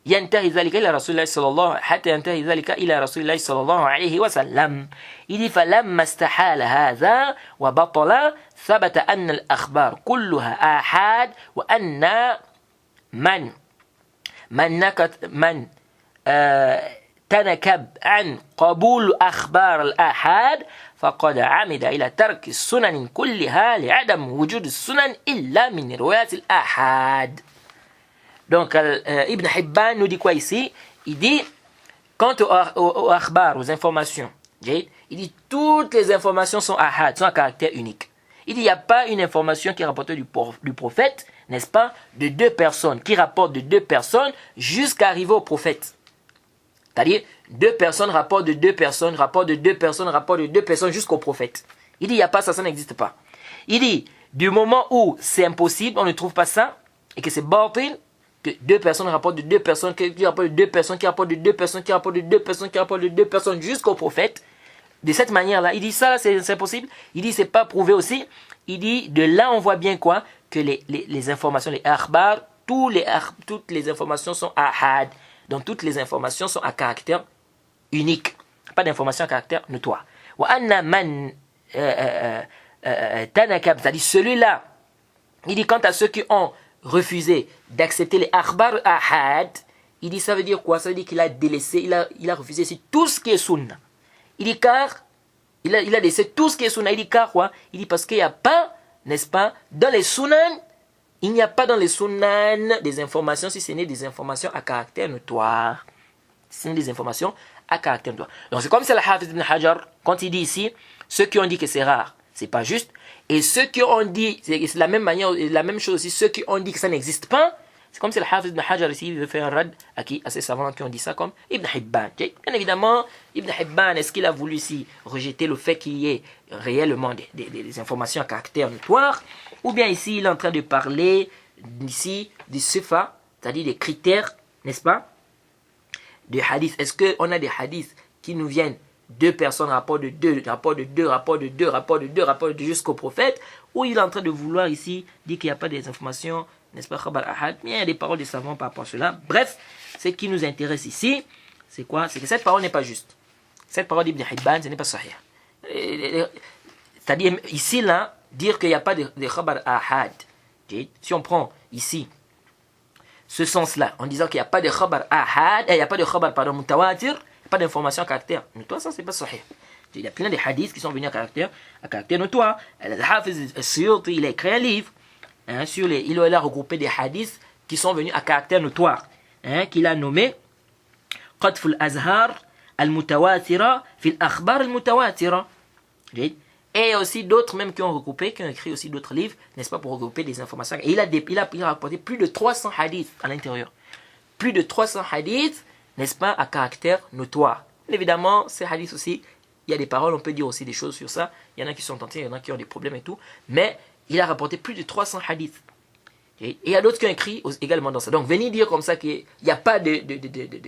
ينتهي ذلك إلى رسول الله صلى الله حتى ينتهي ذلك إلى رسول الله صلى الله عليه وسلم. Il dit فلما استحال هذا وبطل ثبت أن الأخبار كلها آحاد وأن من تنكب عن قبول أخبار الآحاد فقد عمد إلى ترك السنن كلها لعدم وجود السنن إلا من رواية الآحاد. Donc Ibn Hibban nous dit quoi ici? Il dit quant aux akhbar, aux informations, il dit toutes les informations sont ahad, sont à caractère unique. Il dit il n'y a pas une information qui est rapportée du prophète, n'est-ce pas, de deux personnes, qui rapporte de deux personnes jusqu'à arriver au prophète. C'est-à-dire, deux personnes rapportent de deux personnes, rapportent de deux personnes, rapportent de deux personnes jusqu'au prophète. Il dit, il n'y a pas ça, ça n'existe pas. Il dit, du moment où c'est impossible, on ne trouve pas ça, et que c'est batil, que deux personnes rapportent de deux personnes, qui rapportent de deux personnes, qui rapportent de deux personnes, qui rapportent de deux personnes, qui rapportent de deux personnes jusqu'au prophète, de cette manière-là. Il dit ça, c'est possible. Il dit c'est pas prouvé aussi. Il dit de là on voit bien quoi, que les informations, les akhbar, toutes les informations sont ahad. Donc toutes les informations sont à caractère unique. Pas d'informations à caractère notoire. Wa anna man tanakab, c'est-à-dire celui-là. Il dit quant à ceux qui ont refusé d'accepter les akhbar ahad, il dit ça veut dire quoi? Ça veut dire qu'il a délaissé, il a refusé ici tout ce qui est sunna. Il dit car, il a laissé tout ce qui est sunna. Il dit car quoi? Il dit parce qu'il n'y a pas, n'est-ce pas, dans les sunan, il n'y a pas dans les sunan des informations, si ce n'est des informations à caractère notoire. Si ce n'est des informations à caractère notoire. Donc c'est comme c'est le Hafiz ibn Hajar, quand il dit ici, ceux qui ont dit que c'est rare, c'est pas juste. Et ceux qui ont dit, c'est la même manière, la même chose aussi, ceux qui ont dit que ça n'existe pas, c'est comme si le Hafiz ibn Hajar ici, il veut faire un rad à qui? À ces savants qui ont dit ça, comme Ibn Hibban. Bien évidemment, Ibn Hibban, est-ce qu'il a voulu ici rejeter le fait qu'il y ait réellement des informations à caractère notoire? Ou bien ici, il est en train de parler ici des sifa, c'est-à-dire des critères, n'est-ce pas, de hadith. Est-ce qu'on a des hadiths qui nous viennent deux personnes, rapport de deux, jusqu'au prophète, ou il est en train de vouloir ici dire qu'il n'y a pas des informations, n'est-ce pas, khabar ahad, mais il y a des paroles des savants par rapport à cela. Bref, ce qui nous intéresse ici, c'est quoi? C'est que cette parole n'est pas juste. Cette parole d'Ibn Hibban, ce n'est pas sahih. C'est-à-dire, ici, là, dire qu'il n'y a pas de khabar ahad. Si on prend ici, ce sens-là, en disant qu'il n'y a pas de khabar ahad, il n'y a pas de khabar, pardon, mutawatir, pas d'information à caractère notoire, ça c'est pas sahih. Il y a plein de hadiths qui sont venus à caractère notoire. Al-Hafiz al-Suyuti, il a écrit un livre, hein, il a regroupé des hadiths qui sont venus à caractère notoire, hein, qu'il a nommé Qatf al-Azhar al-Mutawatira fil akhbar al-Mutawatira. Et il y a aussi d'autres même qui ont regroupé, qui ont écrit aussi d'autres livres, n'est-ce pas, pour regrouper des informations. Et il a rapporté plus de 300 hadiths à l'intérieur. Plus de 300 hadiths, n'est-ce pas, à caractère notoire. Évidemment, ces hadiths aussi, il y a des paroles, on peut dire aussi des choses sur ça. Il y en a qui sont tentés, il y en a qui ont des problèmes et tout. Mais il a rapporté plus de 300 hadiths. Et il y a d'autres qui ont écrit également dans ça. Donc, venir dire comme ça qu'il n'y a pas de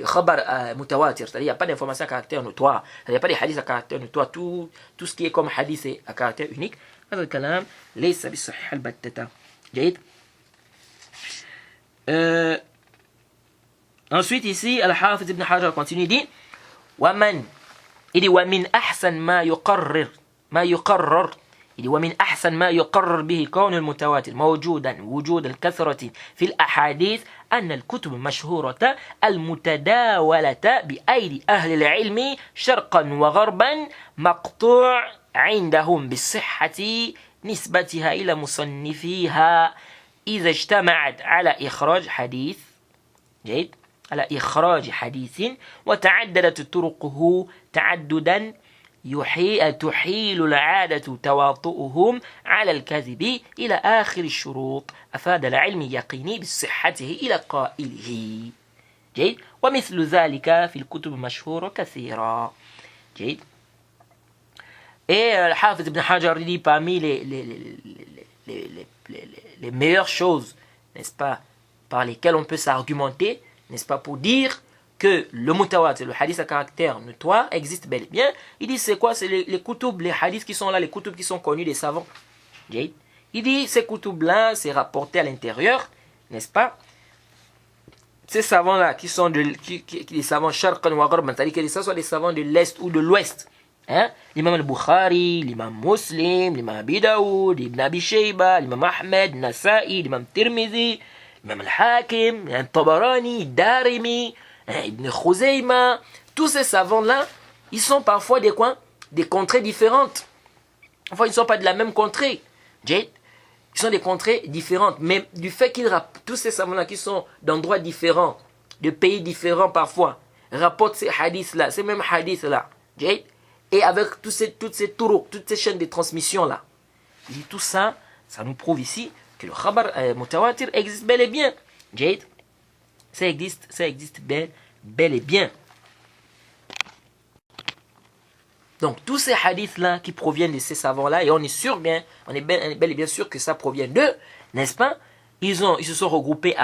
khabar mutawatir, c'est-à-dire qu'il n'y a pas d'information à caractère notoire, il n'y a pas de hadiths à caractère notoire, tout ce qui est comme hadith c'est à caractère unique. هذا الكلام ليس بالصحيح البتة. جيد. Ensuite ici, Al-Hafiz ibn Hajar continue, il dit ومن أحسن ما يقرر il dit ومن أحسن ما يقرر به كون المتواتر موجودا وجود الكثرة في الأحاديث أن الكتب المشهورة المتداولة بأيدي أهل العلم شرقا وغربا مقطوع عندهم بالصحة نسبتها إلى مصنفيها إذا اجتمعت على إخراج حديث جيد على إخراج حديث وتعددت طرقه تعددا تحيل العادة تواطؤهم على الكذب إلى آخر الشروط أفاد العلم يقيني بصحته إلى قائله جيد ومثل ذلك في الكتب المشهورة كثيرا جيد. Et le Hafiz ibn Hajar dit parmi les meilleures choses, n'est-ce pas, par lesquelles on peut s'argumenter, n'est-ce pas, pour dire que le mutawatir, le hadith à caractère notoire, existe bel et bien. Il dit c'est quoi? C'est les kutub, les hadiths qui sont là, les kutub qui sont connus des savants. Il dit ces kutub-là, c'est rapporté à l'intérieur, n'est-ce pas? Ces savants-là qui sont des savants sharqan wa gharban, c'est-à-dire que ce soit des savants de l'Est ou de l'Ouest. Hein? L'imam al-Bukhari, l'imam Muslim, l'imam Abi Daoud, l'imam Abi Shayba, l'imam Ahmed, Nasa'i, l'imam Tirmidhi, l'imam al-Hakim, l'imam Tabarani, Darimi, Ibn Khuzayma, tous ces savants-là, ils sont parfois des contrées différentes. Enfin, ils ne sont pas de la même contrée. Ils sont des contrées différentes. Mais du fait qu'ils tous ces savants-là qui sont d'endroits différents, de pays différents parfois, rapportent ces hadiths-là, ces mêmes hadiths-là. Et avec toutes ces tours, toutes ces chaînes de transmission-là. Tout ça, ça nous prouve ici que le khabar mutawatir existe bel et bien. Ça existe bel et bien. Donc tous ces hadiths-là qui proviennent de ces savants-là, et on est bel et bien sûr que ça provient d'eux, n'est-ce pas? Ils se sont regroupés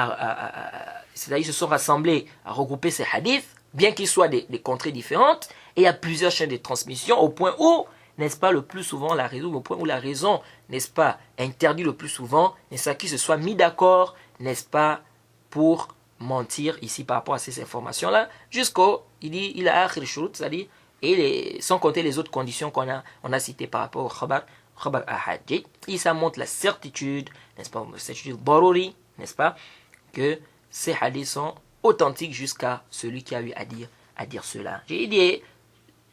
c'est-à-dire ils se sont rassemblés à regrouper ces hadiths, bien qu'ils soient des contrées différentes, il y a plusieurs chaînes de transmission au point où, n'est-ce pas, le plus souvent la raison, au point où la raison, n'est-ce pas, interdit le plus souvent, n'est-ce pas, qu'ils se soient mis d'accord, n'est-ce pas, pour mentir ici par rapport à ces informations-là, jusqu'au, il dit, il a akhir shurut, c'est-à-dire, sans compter les autres conditions on a citées par rapport au khabar ahad. Et ça montre la certitude, n'est-ce pas, la certitude daruri, n'est-ce pas, que ces hadiths sont authentiques jusqu'à celui qui a eu à dire cela. J'ai dit,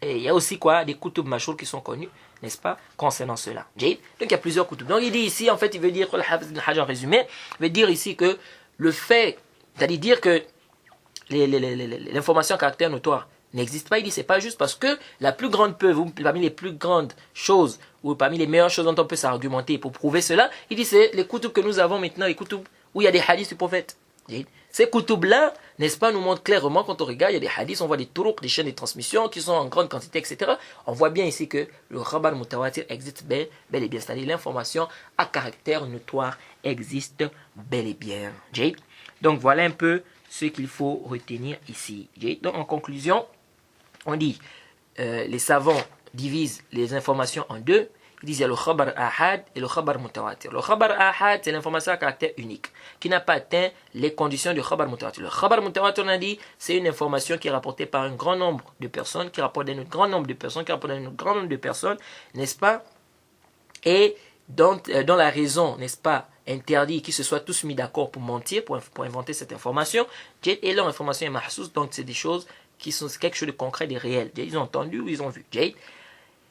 il y a aussi quoi, des kutub mashour qui sont connus, n'est-ce pas, concernant cela. Donc il y a plusieurs kutub. Donc il dit ici, en fait, il veut dire, le Hafiz ibn Hajar en résumé, il veut dire ici que le fait, c'est-à-dire dire que l'information à caractère notoire n'existe pas, il dit c'est pas juste parce que la plus grande preuve, ou parmi les plus grandes choses, ou parmi les meilleures choses dont on peut s'argumenter pour prouver cela, il dit c'est les kutub que nous avons maintenant, les kutub où il y a des hadiths du prophète. Ces kutub-là, n'est-ce pas, nous montrent clairement, quand on regarde, il y a des hadiths, on voit des turuq, des chaînes de transmission qui sont en grande quantité, etc. On voit bien ici que le khabar mutawatir existe bel et bien, c'est-à-dire l'information à caractère notoire existe bel et bien. Donc voilà un peu ce qu'il faut retenir ici. Donc en conclusion, on dit, les savants divisent les informations en deux. Ils disent il y a le khabar ahad et le khabar mutawatir. Le khabar ahad, c'est l'information à caractère unique, qui n'a pas atteint les conditions du khabar mutawatir. Le khabar mutawatir, on a dit, c'est une information qui est rapportée par un grand nombre de personnes, qui rapporte d'un grand nombre de personnes, qui rapporte d'un grand nombre de personnes, n'est-ce pas? Et dont la raison, n'est-ce pas, interdit qu'ils se soient tous mis d'accord pour mentir, pour inventer cette information. Et leur information est mahsous, donc c'est des choses qui sont quelque chose de concret, de réel. Ils ont entendu ou ils ont vu.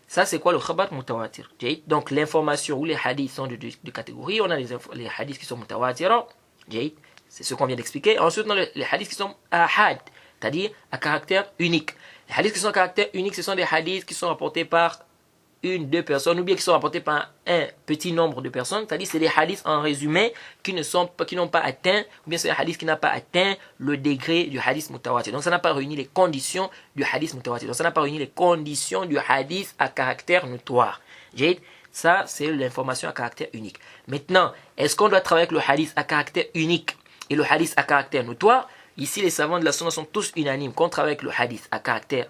Ça, c'est quoi le khabar mutawatir? Donc, l'information ou les hadiths sont de catégorie. On a les hadiths qui sont mutawatirants. C'est ce qu'on vient d'expliquer. Ensuite, on a les hadiths qui sont ahad, c'est-à-dire à caractère unique. Les hadiths qui sont à caractère unique, ce sont des hadiths qui sont rapportés par une, deux personnes, ou bien qui sont rapportés par un petit nombre de personnes, c'est-à-dire c'est des hadiths en résumé qui n'ont pas atteint, ou bien c'est des hadiths qui n'ont pas atteint le degré du hadith mutawatir. Donc ça n'a pas réuni les conditions du hadith mutawatir. Donc ça n'a pas réuni les conditions du hadith à caractère notoire. Ça, c'est l'information à caractère unique. Maintenant, est-ce qu'on doit travailler avec le hadith à caractère unique et le hadith à caractère notoire? Ici, les savants de la sunna sont tous unanimes qu'on travaille avec le hadith à caractère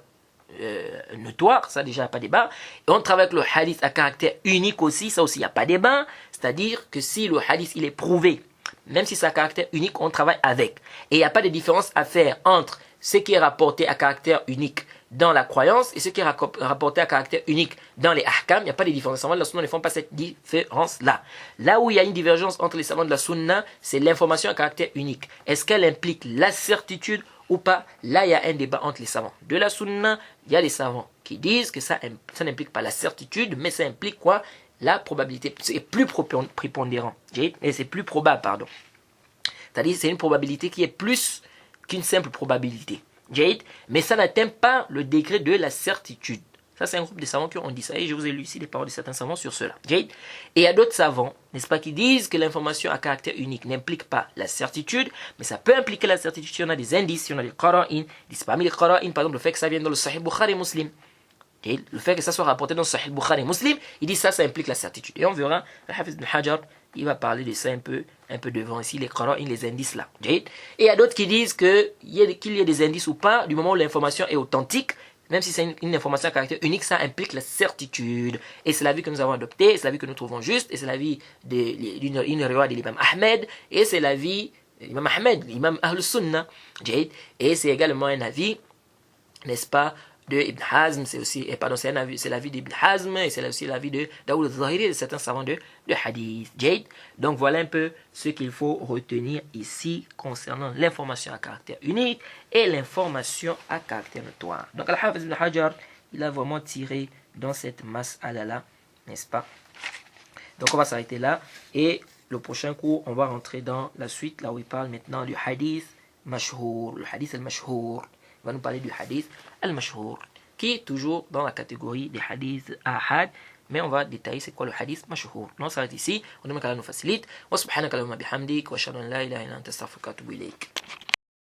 notoire, ça déjà pas débat. Et on travaille avec le hadith à caractère unique aussi, ça aussi il n'y a pas débat. C'est-à-dire que si le hadith il est prouvé, même si c'est à caractère unique, on travaille avec. Et il n'y a pas de différence à faire entre ce qui est rapporté à caractère unique dans la croyance et ce qui est rapporté à caractère unique dans les ahkam. Il n'y a pas de différence. Les savants de la sunna ne font pas cette différence-là. Là où il y a une divergence entre les savants de la sunna, c'est l'information à caractère unique. Est-ce qu'elle implique la certitude ou pas? Là, il y a un débat entre les savants. De la sunna, il y a des savants qui disent que ça n'implique pas la certitude, mais ça implique quoi? La probabilité. C'est plus prépondérant. Et c'est plus probable, pardon. C'est-à-dire c'est une probabilité qui est plus qu'une simple probabilité. Mais ça n'atteint pas le degré de la certitude. Ça, c'est un groupe de savants qui ont dit ça. Et je vous ai lu ici les paroles de certains savants sur cela. Et il y a d'autres savants, n'est-ce pas, qui disent que l'information à caractère unique n'implique pas la certitude, mais ça peut impliquer la certitude si on a des indices, si on a des qara'in. Parmi les qara'in, par exemple, le fait que ça vienne dans le Sahih Bukhari Muslim. Et le fait que ça soit rapporté dans le Sahih Bukhari Muslim, il dit ça implique la certitude. Et on verra, le Hafiz ibn Hajar, il va parler de ça un peu devant ici, les qara'in, les indices là. Et il y a d'autres qui disent qu'il y a des indices ou pas, du moment où l'information est authentique, même si c'est une information à caractère unique, ça implique la certitude. Et c'est la vie que nous avons adoptée, c'est la vie que nous trouvons juste, et c'est la vie d'une riwaya de l'imam Ahmed, et c'est la vie de l'imam Ahmed, l'imam Ahl Sunnah. Et c'est également un avis, n'est-ce pas, de Ibn Hazm, c'est l'avis d'Ibn Hazm, et c'est aussi l'avis de Daoud al-Zahiri et de certains savants de hadith. Donc voilà un peu ce qu'il faut retenir ici concernant l'information à caractère unique et l'information à caractère notoire. Donc Al-Hafiz ibn Hajar, il a vraiment tiré dans cette mas'ala-là, n'est-ce pas? Donc on va s'arrêter là, et le prochain cours, on va rentrer dans la suite, là où il parle maintenant du hadith mashhour, le hadith al-mashhour. Il va nous parler du hadith al-mashhour, qui est toujours dans la catégorie des hadiths ahad, mais on va détailler c'est quoi le hadith mashhour. On s'arrête ici, on demande qu'Allah nous facilite. Wa subhanaka Allahumma bihamdik, wa ashhadu an la ilaha illa anta astaghfiruka wa atubu ilayk.